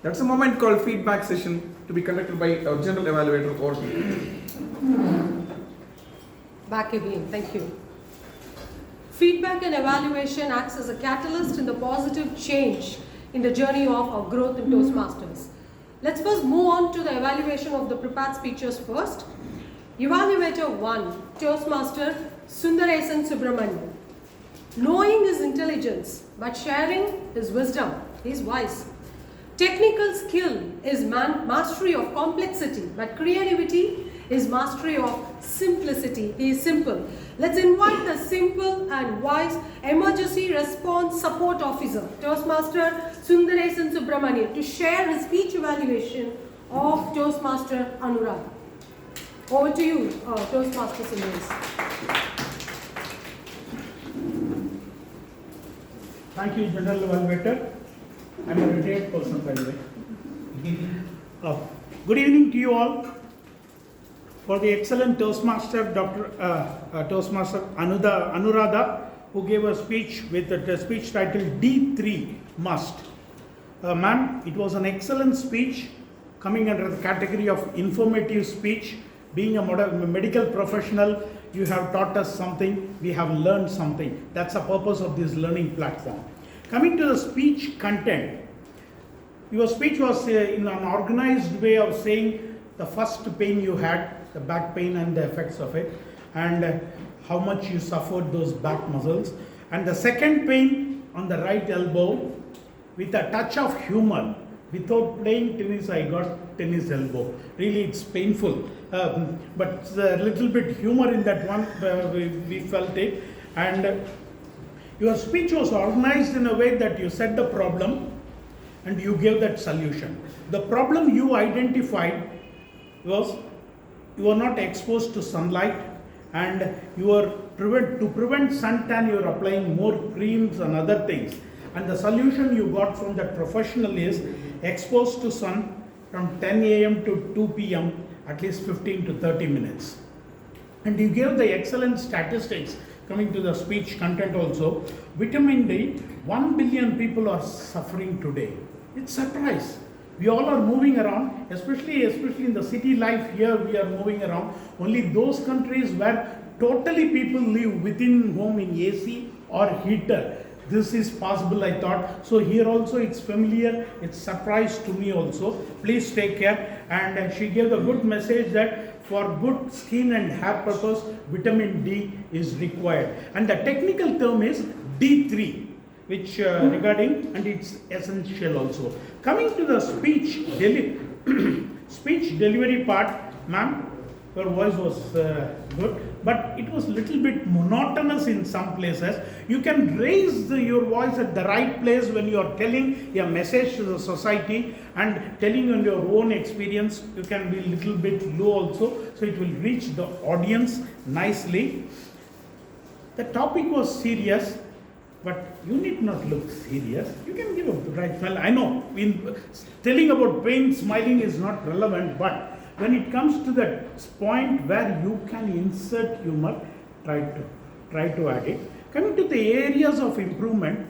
That's a moment called feedback session to be conducted by our general evaluator or Back again, thank you. Feedback and evaluation acts as a catalyst in the positive change in the journey of our growth in Toastmasters. Let's first move on to the evaluation of the prepared speeches first. Evaluator 1, Toastmaster Sundaresan Subramanian. Knowing is intelligence, but sharing is wisdom. He is wise. Technical skill is mastery of complexity, but creativity is mastery of simplicity. He is simple. Let's invite the simple and wise emergency response support officer, Toastmaster Sundaresan Subramanian, to share his speech evaluation of Toastmaster Anuradha. Over to you, Toastmaster Sundaresan. Thank you, General Evaluator. I'm a retired person, by the way. Good evening to you all. For the excellent Toastmaster, Toastmaster Anuradha, who gave a speech with the speech title D3 Must. Ma'am, it was an excellent speech coming under the category of informative speech. Being a medical professional, you have taught us something, we have learned something. That's the purpose of this learning platform. Coming to the speech content, your speech was in an organized way of saying the first pain you had, the back pain and the effects of it, and how much you suffered those back muscles. And the second pain on the right elbow, with a touch of humor. Without playing tennis, I got tennis elbow. Really, it's painful. But a little bit humor in that one, we felt it. And your speech was organized in a way that you set the problem and you gave that solution. The problem you identified was you were not exposed to sunlight, and you were to prevent suntan, you are applying more creams and other things. And the solution you got from that professional is exposed to sun from 10 a.m. to 2 p.m. at least 15 to 30 minutes. And you gave the excellent statistics coming to the speech content also. Vitamin D, 1 billion people are suffering today. It's a surprise. We all are moving around, especially in the city life here, we are moving around. Only those countries where totally people live within home in AC or heater. This is possible, I thought. So here also it's familiar, it's surprise to me also. Please take care. And she gave a good message that for good skin and hair purpose, vitamin D is required. And the technical term is D3, which regarding, and it's essential also. Coming to the speech delivery part, ma'am, your voice was good, but it was little bit monotonous in some places. You can raise your voice at the right place when you are telling a message to the society and telling on your own experience. You can be little bit low also, so it will reach the audience nicely. The topic was serious, but you need not look serious. You can give a bright smile. I know, in telling about pain, smiling is not relevant, but when it comes to that point where you can insert humor, try to add it. Coming to the areas of improvement,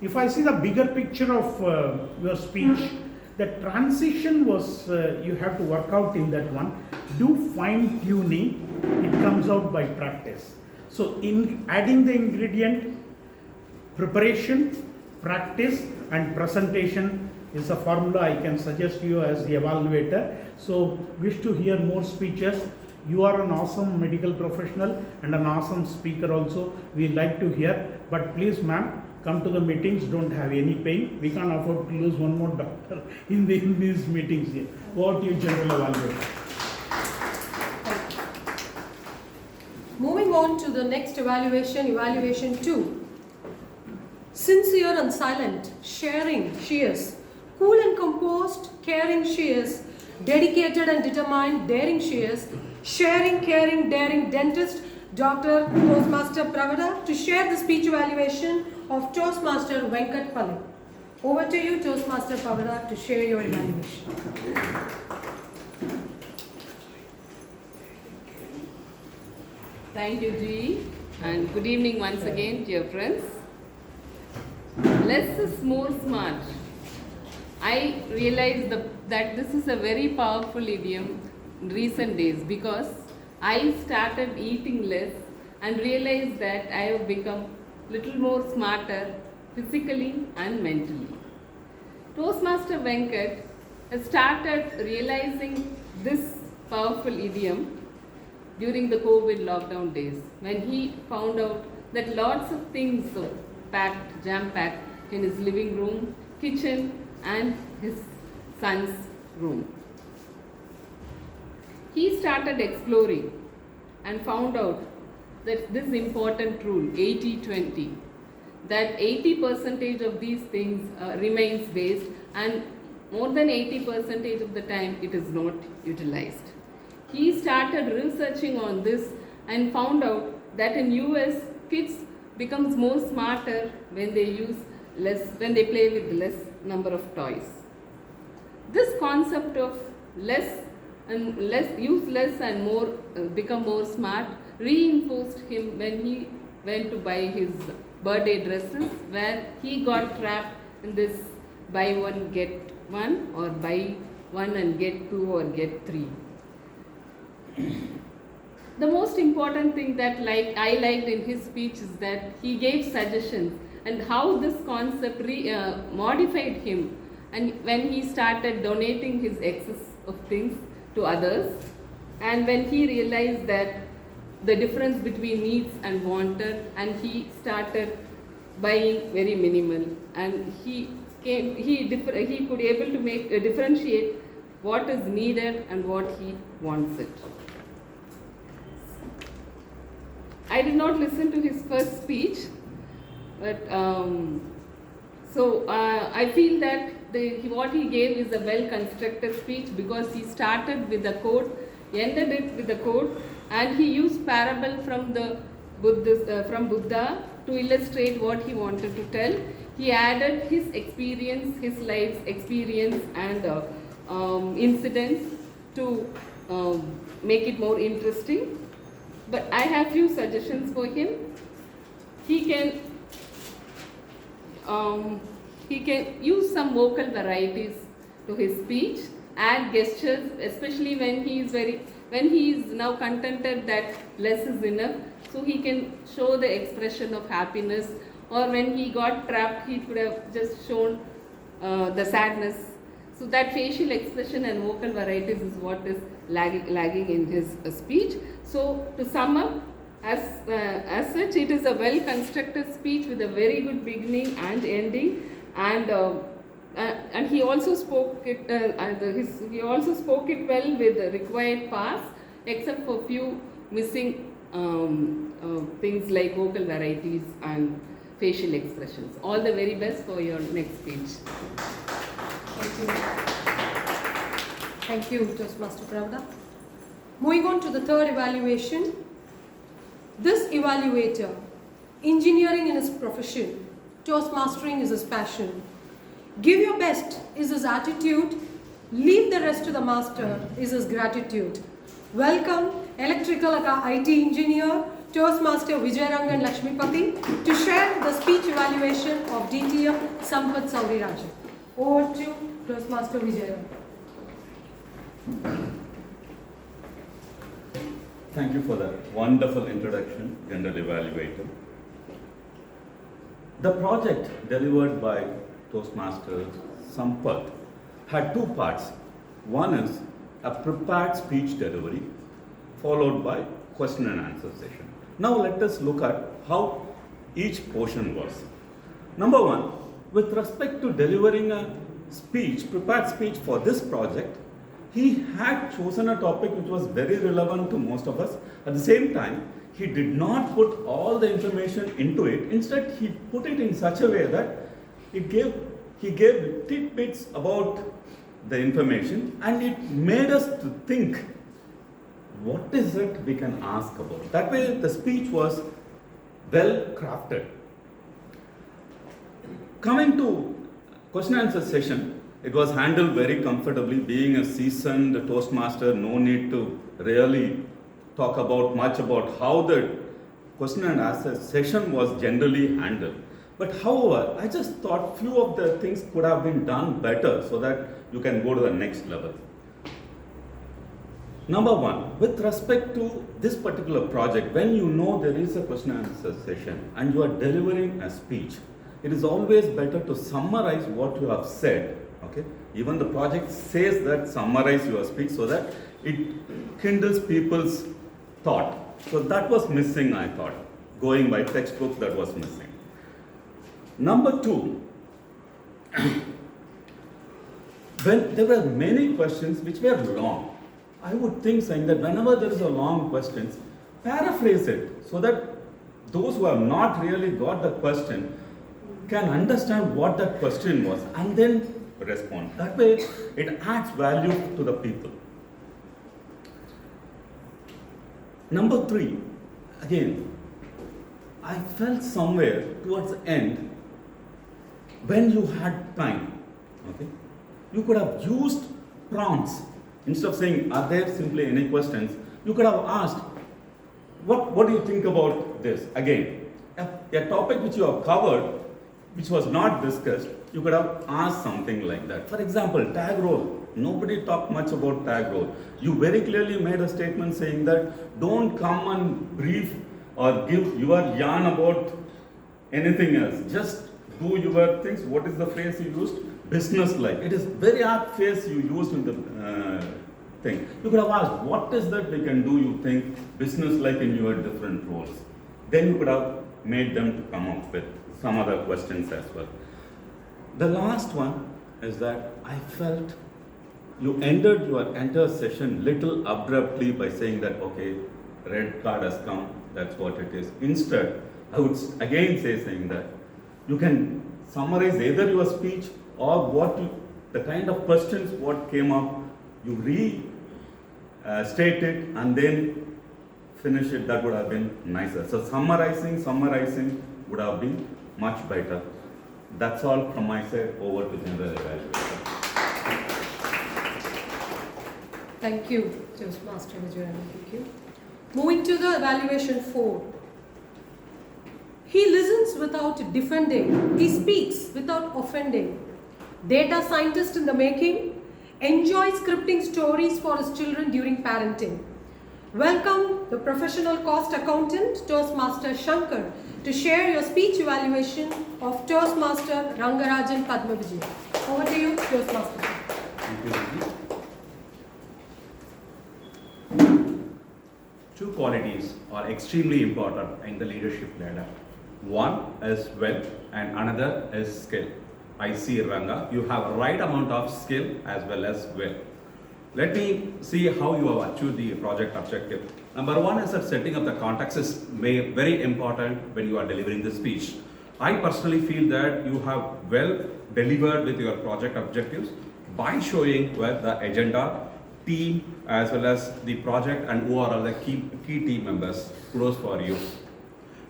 if I see the bigger picture of your speech, the transition was, you have to work out in that one. Do fine tuning, it comes out by practice. So in adding the ingredient, preparation, practice and presentation is a formula I can suggest you as the evaluator. So wish to hear more speeches. You are an awesome medical professional and an awesome speaker also. We like to hear, but please ma'am, come to the meetings, don't have any pain. We can't afford to lose one more doctor in these meetings here. Over to you, General Evaluator. Moving on to the next evaluation 2. Sincere and silent, sharing she is. Cool and composed, caring she is. Dedicated and determined, daring she is. Sharing, caring, daring dentist, Dr. Toastmaster Pravda, to share the speech evaluation of Toastmaster Venkat Palle. Over to you, Toastmaster Pravda, to share your evaluation. Thank you, G, and good evening once again, dear friends. Less is more smart. I realized that this is a very powerful idiom in recent days because I started eating less and realized that I have become little more smarter physically and mentally. Toastmaster Venkat has started realizing this powerful idiom during the COVID lockdown days when he found out that lots of things were packed, jam-packed in his living room, kitchen and his son's room. He started exploring and found out that this important rule, 80-20, that 80% of these things remains waste and more than 80% of the time it is not utilized. He started researching on this and found out that in US kids becomes more smarter when they play with less number of toys. This concept of use less and more become more smart reinforced him when he went to buy his birthday dresses, where he got trapped in this buy one get one or buy one and get two or get three. The most important thing that I liked in his speech is that he gave suggestions and how this concept modified him, and when he started donating his excess of things to others, and when he realized that the difference between needs and wanted, and he started buying very minimal, and he could able to differentiate what is needed and what he wants it. I did not listen to his first speech, but I feel that what he gave is a well-constructed speech because he started with a quote, ended it with a quote, and he used parable from Buddha to illustrate what he wanted to tell. He added his experience, his life's experience and incidents to make it more interesting. But I have few suggestions for him. He can use some vocal varieties to his speech, add gestures, especially when he is now contented that less is enough. So he can show the expression of happiness, or when he got trapped, he could have just shown the sadness. So that facial expression and vocal varieties is what is lagging in his speech. So to sum up, as such, it is a well-constructed speech with a very good beginning and ending, and he also spoke it. He also spoke it well with the required pass, except for few missing things like vocal varieties and facial expressions. All the very best for your next speech. Thank you. Thank you, Toastmaster Pravda. Moving on to the third evaluation. This evaluator, engineering in his profession, Toastmastering is his passion. Give your best is his attitude. Leave the rest to the master is his gratitude. Welcome, electrical IT engineer, Toastmaster Vijayrangan Lakshmipati, to share the speech evaluation of DTM Sampath Saurirajan. Over to Toastmaster Vijayrangan. Thank you for that wonderful introduction, General Evaluator. The project delivered by Toastmasters Sampath had two parts. One is a prepared speech delivery, followed by question and answer session. Now let us look at how each portion was. Number one, with respect to delivering a speech, prepared speech for this project, he had chosen a topic which was very relevant to most of us. At the same time, he did not put all the information into it. Instead, he put it in such a way that he gave tidbits about the information, and it made us to think, what is it we can ask about? That way, the speech was well crafted. Coming to question and answer session, it was handled very comfortably. Being a seasoned Toastmaster, no need to really talk about much about how the question and answer session was generally handled. But however, I just thought few of the things could have been done better so that you can go to the next level. Number one, with respect to this particular project, when you know there is a question and answer session and you are delivering a speech, it is always better to summarize what you have said. Okay? Even the project says that summarize your speech so that it kindles people's thought. So that was missing, I thought. Going by textbooks, that was missing. Number two, when there were many questions which were long, I would think saying that whenever there is a long question, paraphrase it so that those who have not really got the question can understand what that question was and then respond. That way, it adds value to the people. Number three, again, I felt somewhere towards the end, when you had time, okay, you could have used prompts. Instead of saying, are there simply any questions, you could have asked, what do you think about this? Again, a topic which you have covered, which was not discussed, you could have asked something like that. For example, tag role. Nobody talked much about tag role. You very clearly made a statement saying that don't come and brief or give your yarn about anything else. Just do your things. What is the phrase you used? Business-like. It is very apt phrase you used in the thing. You could have asked, what is that we can do, you think, business-like in your different roles? Then you could have made them to come up with some other questions as well. The last one is that I felt you ended your entire session little abruptly by saying that, okay, red card has come, that's what it is. Instead, I would again say saying that you can summarize either your speech or the kind of questions what came up, you restate it and then finish it. That would have been nicer. So summarizing would have been much better. That's all from my side. Over to general evaluation. Thank you, Toastmaster Vijayrangan. Thank you. Moving to the evaluation 4. He listens without defending. He speaks without offending. Data scientist in the making, enjoys scripting stories for his children during parenting. Welcome the professional cost accountant, Toastmaster Shankar, to share your speech evaluation of Toastmaster Rangarajan Padmavijay. Over to you, Toastmaster. Thank you. Two qualities are extremely important in the leadership ladder. One is will and another is skill. I see, Ranga, you have right amount of skill as well as will. Let me see how you have achieved the project objective. Number one is that setting up the context is very important when you are delivering the speech. I personally feel that you have well delivered with your project objectives by showing well the agenda, team, as well as the project and who are all the key team members. Kudos for you.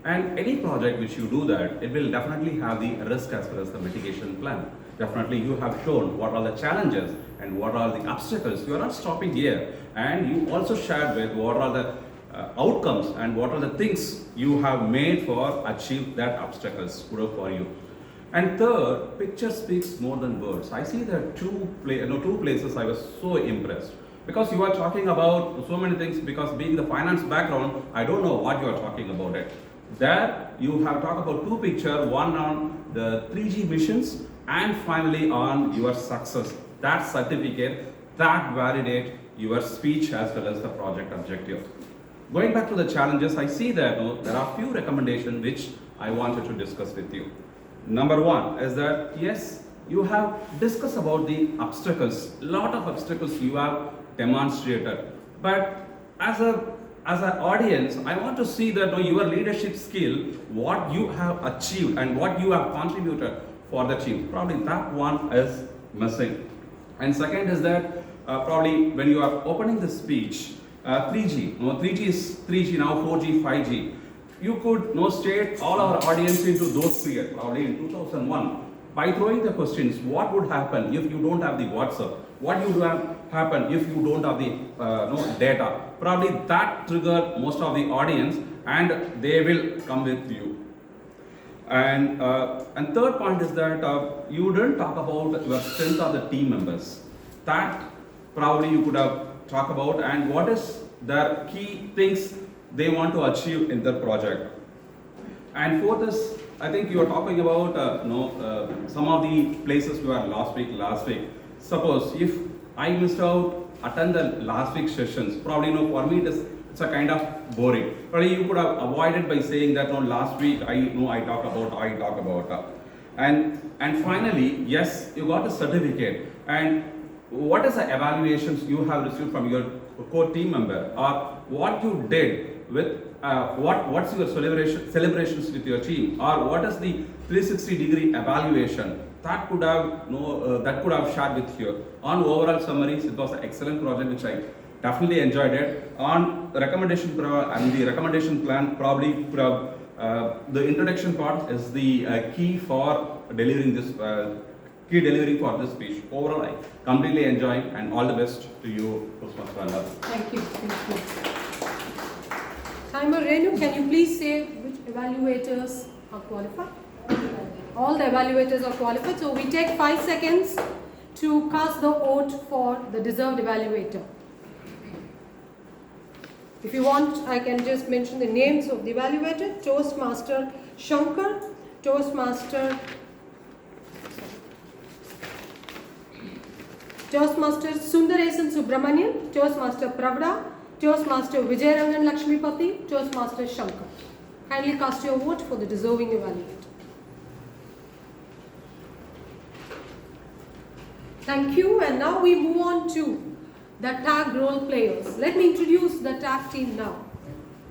And any project which you do that, it will definitely have the risk as well as the mitigation plan. Definitely you have shown what are the challenges and what are the obstacles. You are not stopping here. And you also shared with what are the outcomes and what are the things you have made for achieve that obstacles. Kudos for you. And third, picture speaks more than words. I see that two places I was so impressed. Because you are talking about so many things, because being the finance background, I don't know what you are talking about it. There you have talked about two pictures, one on the 3G missions and finally on your success. That certificate, that validate your speech as well as the project objective. Going back to the challenges, I see that there are few recommendations which I wanted to discuss with you. Number one is that yes, you have discussed about the obstacles. A lot of obstacles you have demonstrated. But as an audience, I want to see that your leadership skill, what you have achieved and what you have contributed for the team. Probably that one is missing. And second is that probably when you are opening the speech, 3G, 3G is 3G now, 4G, 5G. You could state all our audience into those periods, probably in 2001. by throwing the questions, what would happen if you don't have the WhatsApp? What would happen if you don't have the data? Probably that trigger most of the audience, and they will come with you. And third point is that you didn't talk about your strength of the team members. That probably you could have talked about, and what is their key things they want to achieve in their project. And fourth is, I think you are talking about some of the places we were last week. Suppose if I missed out, attend the last week's sessions, probably for me it's a kind of boring. Probably you could have avoided by saying that last week I talk about. And finally, yes, you got a certificate. And what is the evaluations you have received from your core team member, or what you did with what's your celebrations with your team, or what is the 360-degree evaluation that could have shared with you. On overall summaries, it was an excellent project which I definitely enjoyed it. On the recommendation and the recommendation plan, probably the introduction part is the key for delivering this for this speech. Overall, I completely enjoy, and all the best to you, Toastmaster Ranga. Thank you. Timer Renu, can you please say which evaluators are qualified? All the evaluators are qualified. So we take 5 seconds to cast the vote for the deserved evaluator. If you want, I can just mention the names of the evaluator. Toastmaster Shankar, Toastmaster Sundaresan Subramanian, Toastmaster Pravda, Toastmaster Vijayrangan Lakshmipati, Toastmaster Shankar. Kindly cast your vote for the deserving evaluator. Thank you, and now we move on to the tag role players. Let me introduce the tag team now.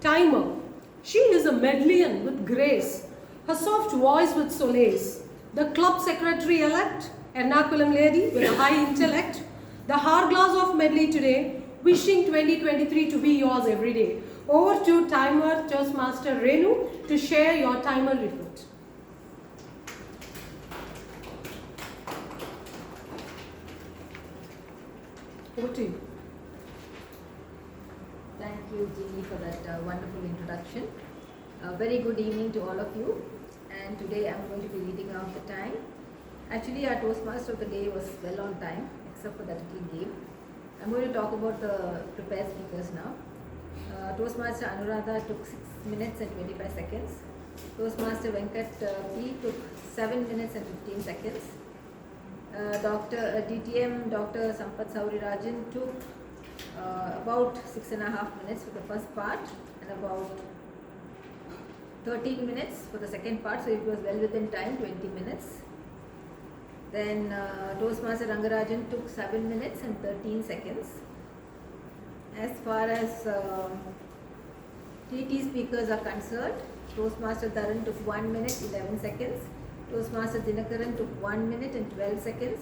Timer. She is a Medleyan with grace, her soft voice with solace. The club secretary-elect, Ernakulam lady with a high intellect. The hourglass of Medley today, wishing 2023 to be yours every day. Over to Timer Toastmaster Renu to share your timer report. Over to you. Thank you, Jeannie, for that wonderful introduction. Very good evening to all of you. And today I'm going to be reading out the time. Actually, our Toastmaster of the day was well on time, except for that little game. I'm going to talk about the prepared speakers now. Toastmaster Anuradha took 6 minutes and 25 seconds. Toastmaster Venkat P took 7 minutes and 15 seconds. DTM Dr. Sampath took about 6.5 minutes for the first part and about 13 minutes for the second part, so it was well within time, 20 minutes. Then Toastmaster Rangarajan took 7 minutes and 13 seconds. As far as TT speakers are concerned, Toastmaster Dharan took 1 minute 11 seconds. Toastmaster Dinakaran took 1 minute and 12 seconds.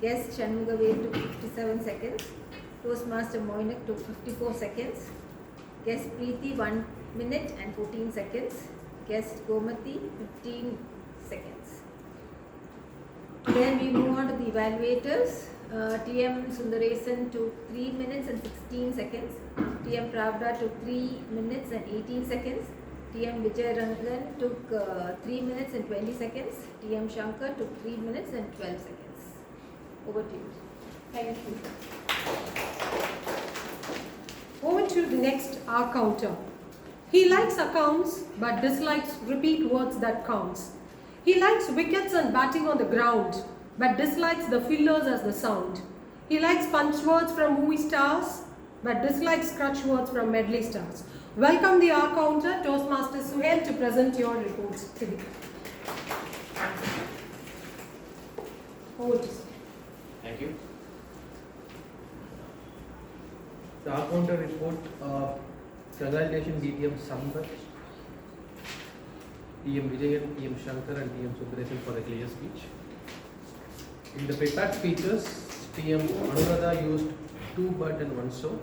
Guest Shanmugave took 57 seconds. Toastmaster Moinak took 54 seconds. Guest Preeti 1 minute and 14 seconds. Guest Gomati 15 seconds. Then we move on to the evaluators. TM Sundaresan took 3 minutes and 16 seconds. TM Pravda took 3 minutes and 18 seconds. TM Vijayrangan took 3 minutes and 20 seconds. TM Shankar took 3 minutes and 12 seconds. Over to you. Thank you. Over to the next R counter. He likes accounts but dislikes repeat words that counts. He likes wickets and batting on the ground but dislikes the fillers as the sound. He likes punch words from movie stars but dislikes crutch words from medley stars. Welcome the R counter, Toastmaster Suhail, to present your reports today. Over to you. Thank you. The R counter report, congratulations DTM Sampath, TM Vijayan, TM Shankar and TM Sundaresan for the clear speech. In the prepared speeches, TM Anuradha used 2 but and 1 so.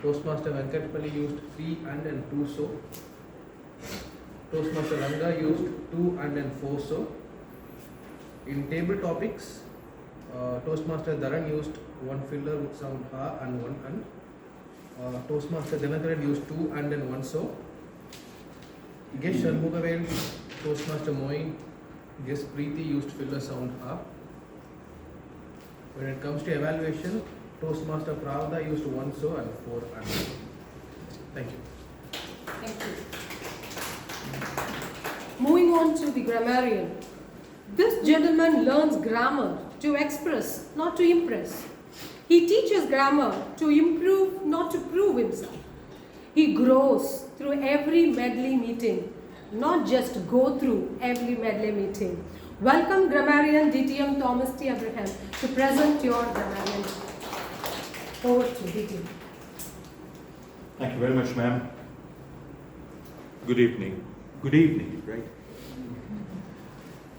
Toastmaster Venkat Palle used 3 and 2 so. Toastmaster Ranga used 2 and 4 so. In table topics, Toastmaster Dharan used one filler with sound ha and one and. Toastmaster Devendran used two and one so. Guest Shanmugavel, Toastmaster Moin, Guest Preeti used filler sound ha. When it comes to evaluation, Toastmaster Pravda used one so and four and. Thank you. Thank you. Moving on to the grammarian. This gentleman learns grammar to express, not to impress. He teaches grammar to improve, not to prove himself. He grows through every Medley meeting, not just go through every Medley meeting. Welcome grammarian DTM Thomas T. Abraham to present your grammarian. Over to DTM. Thank you very much, ma'am. Good evening. Good evening, right?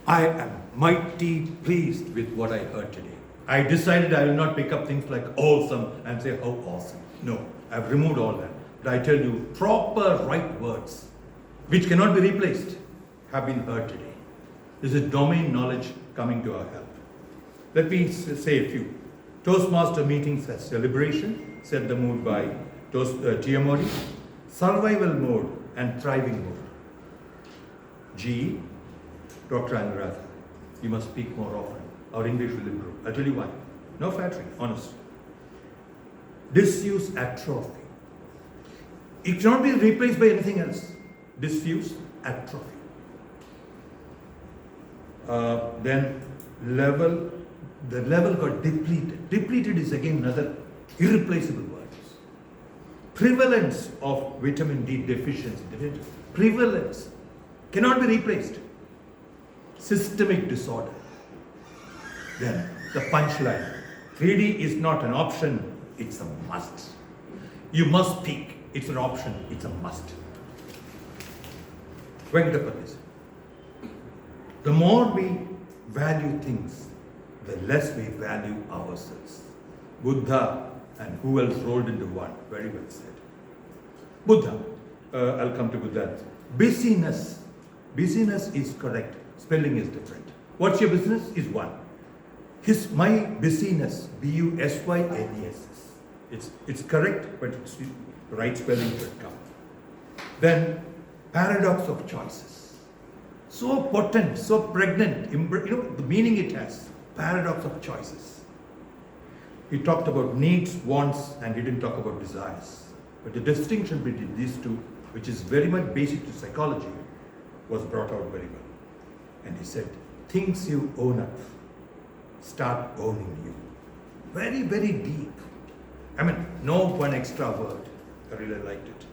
I am mighty pleased with what I heard today. I decided I will not pick up things like awesome and say how awesome. No, I've removed all that. But I tell you, proper right words, which cannot be replaced, have been heard today. This is domain knowledge coming to our help. Let me say a few. Toastmaster meetings as celebration, set the mood by TMOD, survival mode and thriving mode. G, Dr. Anuradha, you must speak more often. Our English will improve. I'll tell you why. No flattery, honest. Disuse atrophy. It cannot be replaced by anything else. Disuse atrophy. Then level, the level got depleted. Depleted is again another irreplaceable word. Prevalence of vitamin D deficiency. Prevalence cannot be replaced. Systemic disorder. Then the punchline. 3D is not an option, it's a must. You must speak. It's an option, it's a must. Venkat. The more we value things, the less we value ourselves. Buddha and who else rolled into one? Very well said. Buddha. I'll come to Buddha. Busyness. Busyness is correct. Spelling is different. What's your business? Is one. My busyness. B-U-S-Y-N-E-S-S. It's correct, but it's right spelling should come. Then paradox of choices. So potent, so pregnant. The meaning it has. Paradox of choices. He talked about needs, wants, and he didn't talk about desires. But the distinction between these two, which is very much basic to psychology, was brought out very well. And he said, things you own up start owning you. Very, very deep. No one extra word. I really liked it.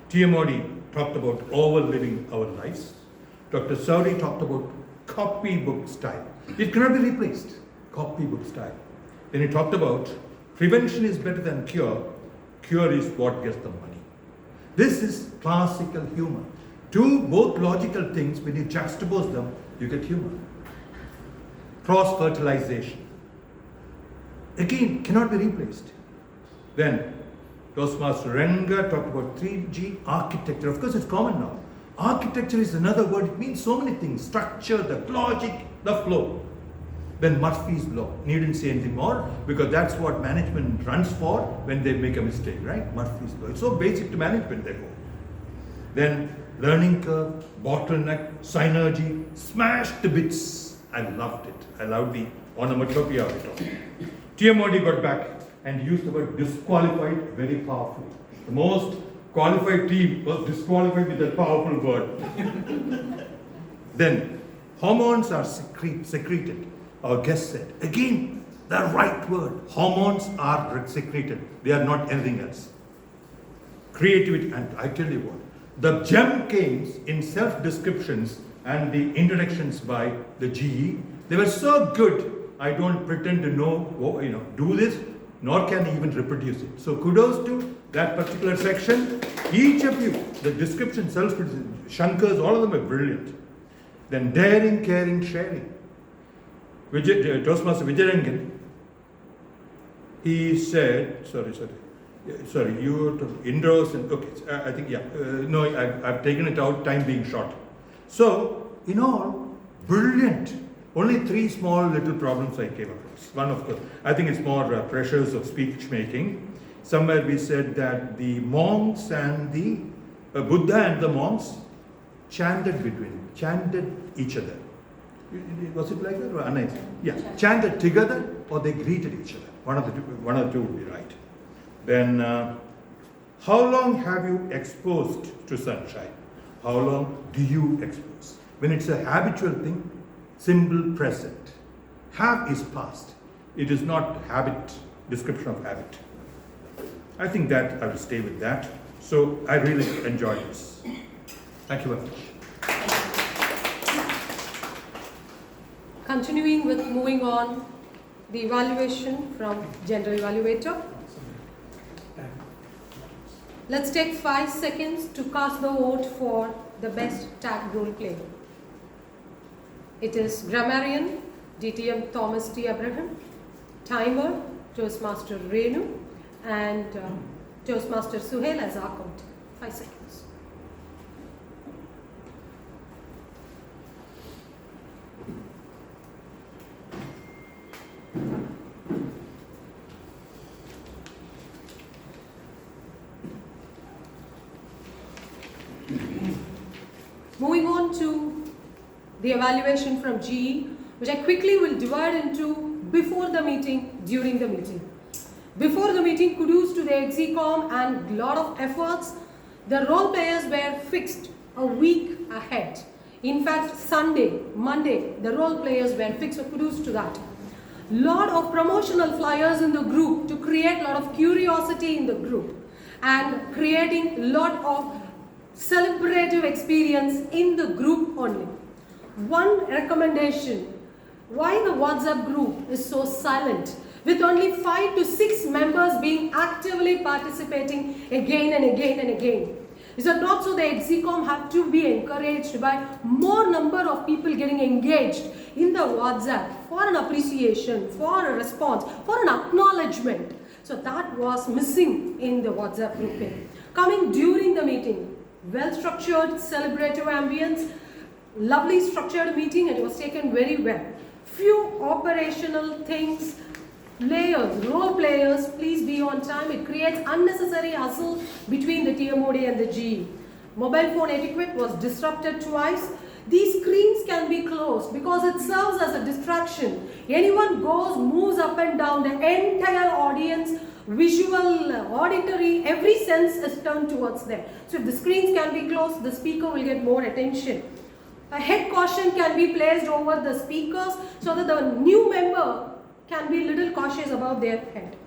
TMOD talked about overliving our lives. Dr. Saudi talked about copybook style. It cannot be replaced. Copybook style. Then he talked about prevention is better than cure. Cure is what gets the money. This is classical humor. Two both logical things, when you juxtapose them, you get humor. Cross-fertilization. Again, cannot be replaced. Then, Toastmaster Ranga talked about 3G architecture. Of course, it's common now. Architecture is another word. It means so many things. Structure, the logic, the flow. Then Murphy's law. Needn't say anything more because that's what management runs for when they make a mistake, right? Murphy's law. It's so basic to management, therefore. Then learning curve, bottleneck, synergy, smashed to bits. I loved it. I loved the onomatopoeia of it all. TMOD got back and used the word disqualified very powerfully. The most qualified team was disqualified with that powerful word. Then, hormones are secreted. Our guest said, again, the right word. Hormones are secreted. They are not anything else. Creativity, and I tell you what, the gem came in self-descriptions and the introductions by the GE. They were so good, I don't pretend to know, do this, nor can I even reproduce it. So kudos to that particular section. Each of you, the description, Shankar's, all of them are brilliant. Then daring, caring, sharing. Toastmaster Vijayrangan, he said, sorry, you were to intros and, okay, I think, no, I've taken it out, time being short. So, in all, brilliant. Only 3 small little problems I came across. One, of course, I think it's more pressures of speech making. Somewhere we said that the monks and the Buddha and the monks chanted each other. Was it like that or unnice? Yeah, chanted together or they greeted each other. One of the two would be right. Then, how long have you exposed to sunshine? How long do you expose? When it's a habitual thing, simple present. Have is past. It is not habit, description of habit. I think that I will stay with that. So I really enjoyed this. Thank you very much. Continuing with moving on, the evaluation from General Evaluator. Let's take 5 seconds to cast the vote for the best tag role play. It is Grammarian, DTM Thomas T. Abraham, Timer, Toastmaster Renu, and Toastmaster Suhail as our count. 5 seconds. Moving on to the evaluation from GE, which I quickly will divide into before the meeting, during the meeting. Before the meeting, kudos to the execom and lot of efforts. The role players were fixed a week ahead. In fact, Sunday, Monday, the role players were fixed, so kudos to that. Lot of promotional flyers in the group to create a lot of curiosity in the group and creating a lot of celebrative experience in the group only. One recommendation, why the WhatsApp group is so silent with only 5 to 6 members being actively participating again and again and again. Is it not so the execom have to be encouraged by more number of people getting engaged in the WhatsApp for an appreciation, for a response, for an acknowledgement. So that was missing in the WhatsApp grouping. Coming during the meeting, well-structured, celebrative ambience, lovely structured meeting, and it was taken very well. Few operational things, players, role players, please be on time. It creates unnecessary hustle between the TMOD and the GE. Mobile phone etiquette was disrupted twice. These screens can be closed because it serves as a distraction. Anyone goes, moves up and down, the entire audience, visual, auditory, every sense is turned towards them. So if the screens can be closed, the speaker will get more attention. A head caution can be placed over the speakers so that the new member can be little cautious about their head.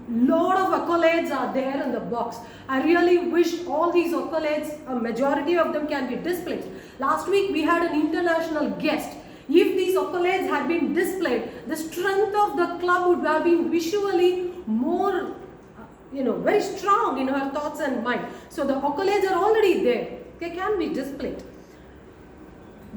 Lot of accolades are there in the box. I really wish all these accolades, a majority of them can be displayed. Last week we had an international guest. If these accolades had been displayed, the strength of the club would have been visually more, very strong in her thoughts and mind. So the accolades are already there. They can be displayed.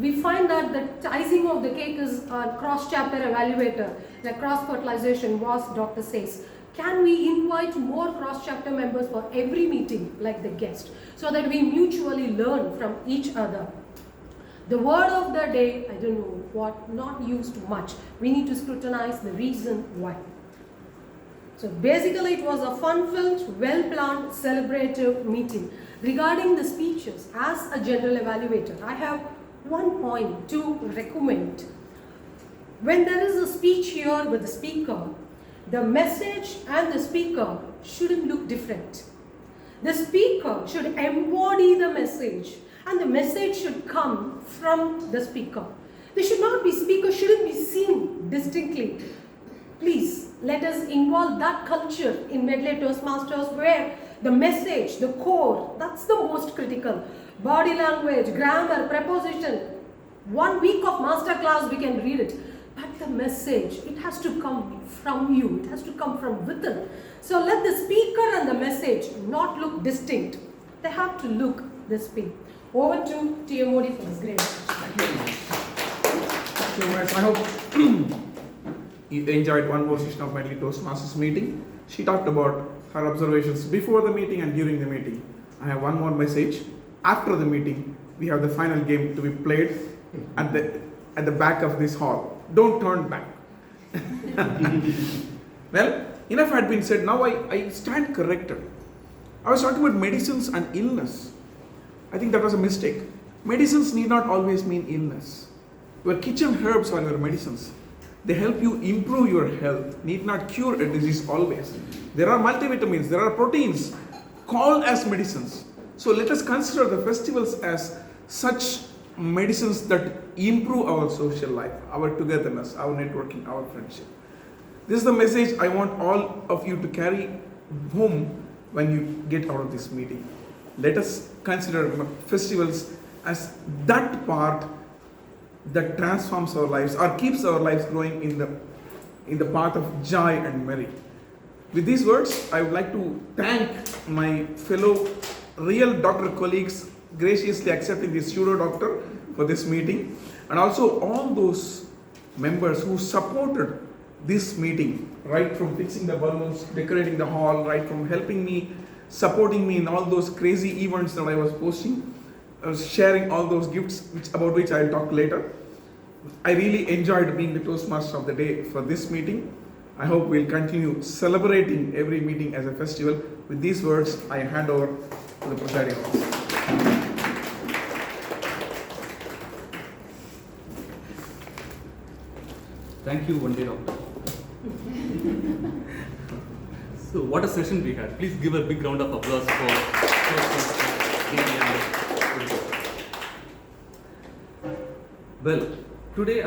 We find that the icing of the cake is a cross-chapter evaluator. The cross-fertilization was Dr. says. Can we invite more cross-chapter members for every meeting like the guest so that we mutually learn from each other? The word of the day, I don't know what, not used much. We need to scrutinize the reason why. So basically it was a fun-filled, well-planned, celebrative meeting. Regarding the speeches, as a general evaluator, I have one point to recommend. When there is a speech here with the speaker, the message and the speaker shouldn't look different. The speaker should embody the message and the message should come from the speaker. They should not be, speaker shouldn't be seen distinctly. Please, let us involve that culture in Medley Toastmasters where the message, the core, that's the most critical. Body language, grammar, preposition. 1 week of master class we can read it. But the message, it has to come from you. It has to come from within. So let the speaker and the message not look distinct. They have to look this way. Over to TMOD for this great. Thank you very much. I hope you enjoyed one more session of Medley Toastmasters meeting. She talked about her observations before the meeting and during the meeting. I have one more message. After the meeting, we have the final game to be played at the at the back of this hall. Don't turn back. Well, enough had been said. Now I stand corrected. I was talking about medicines and illness. I think that was a mistake. Medicines need not always mean illness. Your kitchen herbs are your medicines. They help you improve your health, need not cure a disease always. There are multivitamins, there are proteins called as medicines. So let us consider the festivals as such medicines that improve our social life, our togetherness, our networking, our friendship. This is the message I want all of you to carry home when you get out of this meeting. Let us consider festivals as that part that transforms our lives or keeps our lives growing in the path of joy and merry. With these words, I would like to thank my fellow real doctor colleagues graciously accepting this pseudo doctor for this meeting, and also all those members who supported this meeting, right from fixing the balloons, decorating the hall, right from helping me, supporting me in all those crazy events that I was posting, sharing all those gifts about which I'll talk later. I really enjoyed being the Toastmaster of the day for this meeting. I hope we'll continue celebrating every meeting as a festival. With these words, I hand over to the presiding officer. Thank you, one day doctor. So what a session we had. Please give a big round of applause for Well, today,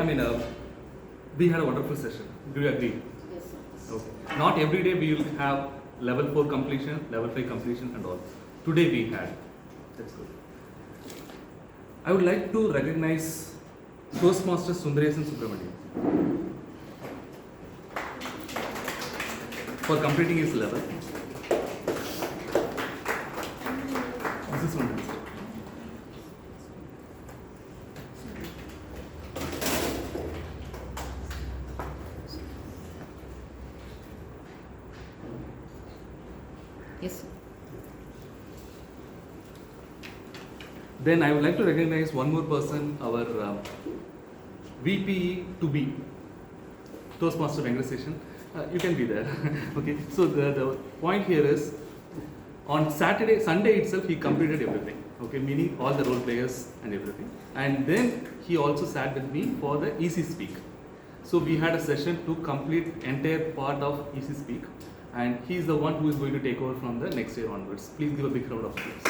we had a wonderful session. Do you agree? Yes, sir. Okay. Not every day we will have level 4 completion, level 5 completion and all. Today we had. That's good. I would like to recognize Toastmaster Sundaresan for completing his level. This is one. Yes, sir. Then I would like to recognize one more person, our VPE to be, Toastmaster Venkat. You can be there. Okay. So the point here is, on Sunday itself, he completed everything. Okay, meaning all the role players and everything. And then he also sat with me for the Easy Speak. So we had a session to complete entire part of Easy Speak. And he is the one who is going to take over from the next year onwards. Please give a big round of applause.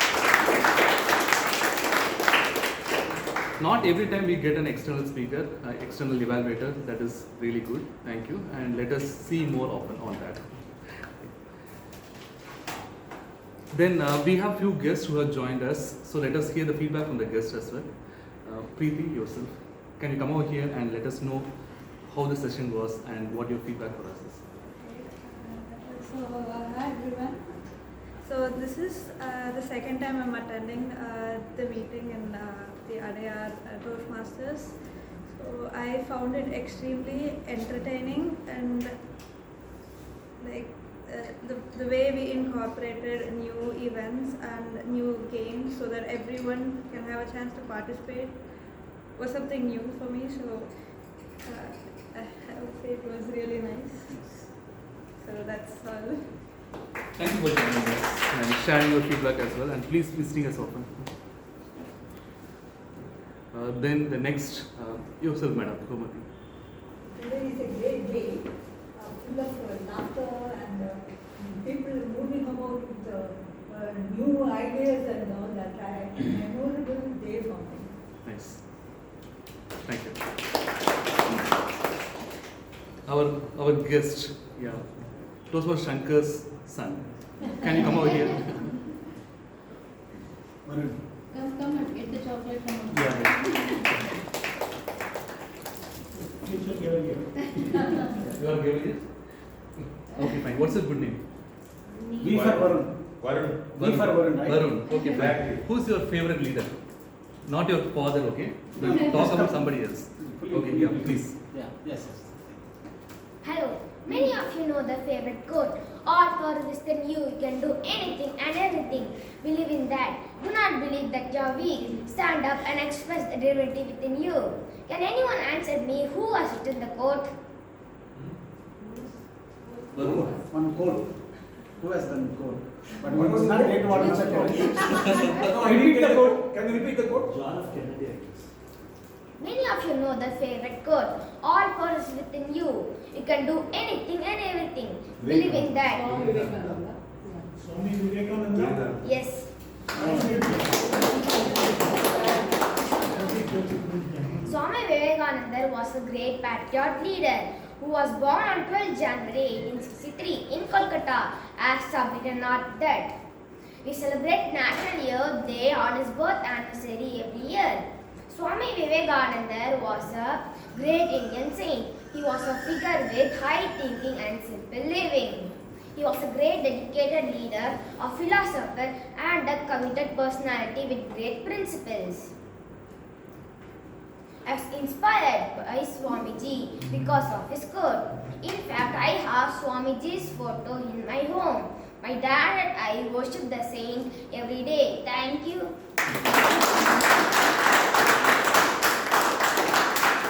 Not every time we get an external speaker, external evaluator. That is really good. Thank you. And let us see more often on that. Then we have few guests who have joined us. So let us hear the feedback from the guests as well. Preeti, yourself. Can you come over here and let us know how the session was and what your feedback for us is? So, hi everyone. So this is the second time I'm attending the meeting in the ADR Toastmasters. So I found it extremely entertaining, and like the way we incorporated new events and new games so that everyone can have a chance to participate was something new for me. So I would say it was really nice. So that's all. Thank you for joining us and sharing your feedback as well, and please visiting us often. Then the next, yourself, Madam. Today is a great day, full of laughter and people moving about with new ideas and all that. An memorable day for me. Nice. Thank you. Our guest, Toastmaster Shankar's son. Can you come over here? Come and get the chocolate from us. Yeah. You are giving it? Okay, fine. What's your good name? V for Varun. Varun. V for Varun, right? Varun. Okay, fine. Who's your favorite leader? Not your father, okay? But talk about somebody else. Okay, yeah, please. Yeah, yes. Hello. Many of you know the favorite quote, all power is in you can do anything and everything. Believe in that. Do not not believe that you are weak, stand up and express the divinity within you. Can anyone answer me who has written the quote? One code. Who has done the code? But one was not get what was the code. Repeat the code. Can you repeat the code? John F. Kennedy, I guess. Many of you know the favorite quote, all power is within you. You can do anything and everything. Believe in that. Swami Vivekananda? Yes. Swami Vivekananda was a great patriot leader who was born on 12 January 1863 in Kolkata as Sabrina not dead. We celebrate National Youth Day on his birth anniversary every year. Swami Vivekananda was a great Indian saint. He was a figure with high thinking and simple living. He was a great dedicated leader, a philosopher and a committed personality with great principles. I was inspired by Swamiji because of his quote. In fact, I have Swamiji's photo in my home. My dad and I worship the saint every day. Thank you.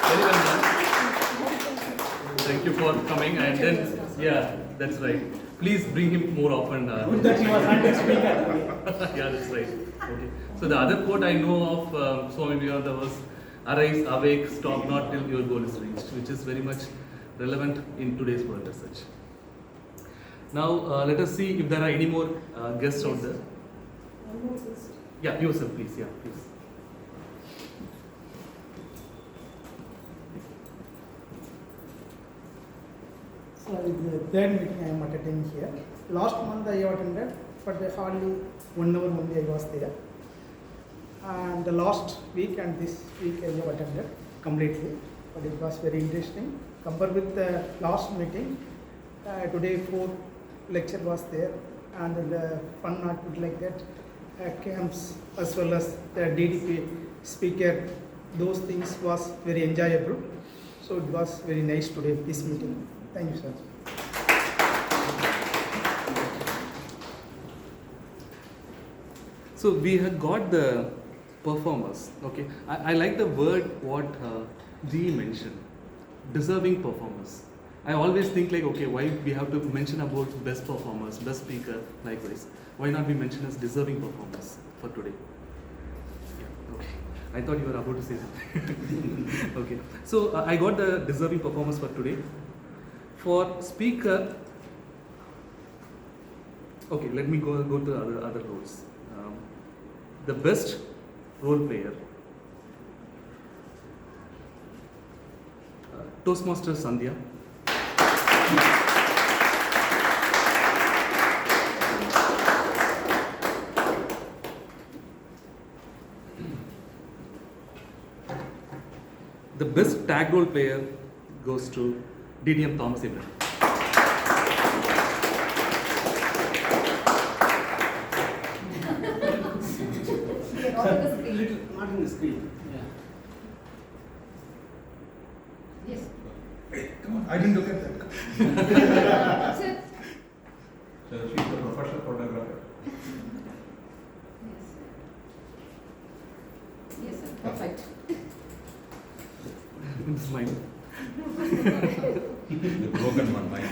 Very well done. Thank you for coming, and then, yeah, that's right. Please bring him more often. Good that he was handed speaker. Yeah, that's right. Okay. So the other quote I know of Swami Vivekananda was, "Arise, awake, stop not till your goal is reached," which is very much relevant in today's world as such. Now, let us see if there are any more guests out there. Yeah, yourself, please. Yeah, please. So the third meeting I am attending here. Last month I have attended, but hardly 1 hour only I was there. And the last week and this week I have attended completely, but it was very interesting. Compared with the last meeting, today 4 lecture was there, and the fun activity like that, camps as well as the DDP speaker, those things was very enjoyable. So it was very nice today, this meeting. Thank you, sir. So we have got the performers. Okay, I like the word what G mentioned, deserving performers. I always think like, okay, why we have to mention about best performers, best speaker, likewise. Why not we mention as deserving performers for today? Yeah, okay. I thought you were about to say something. Okay, so I got the deserving performers for today. For speaker, okay, let me go to the other roles. The best role player, Toastmaster Sandhya. The best tag role player goes to DDM Thomas Abraham. Not in the screen. Yeah. Yes. Hey, come on, I didn't look at that. Sir. So she's a professional photographer. Yes. Yes, sir. Perfect. It's mine. The broken one, mine.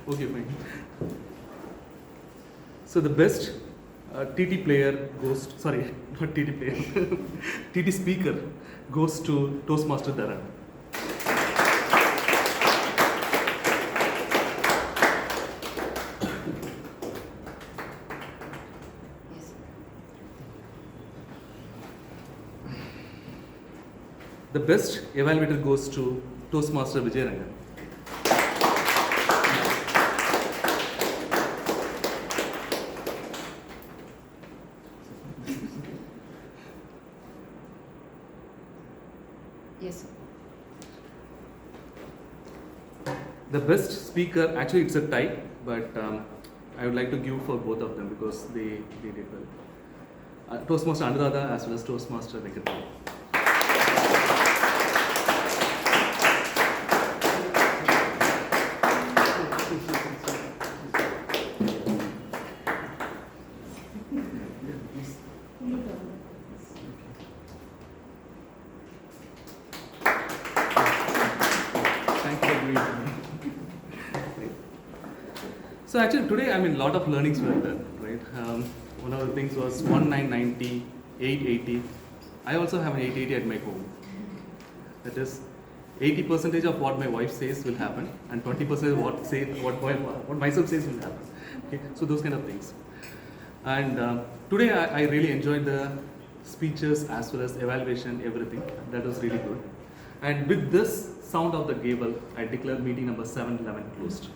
Okay, fine. So the best TT player goes to, sorry, not TT player, TT speaker goes to Toastmaster Dharan. Yes. The best evaluator goes to Toastmaster Vijayrangan. Yes, sir. The best speaker, actually it's a tie, but I would like to give for both of them because they did well. Toastmaster Anuradha as well as Toastmaster Venkat. So actually today, I mean, a lot of learnings were done, right? One of the things was 1990, 880. I also have an 880 at my home. That is 80% of what my wife says will happen, and 20% of what myself says will happen. Okay, so those kind of things. And today I really enjoyed the speeches as well as evaluation, everything. That was really good. And with this sound of the gable, I declare meeting number 711 closed.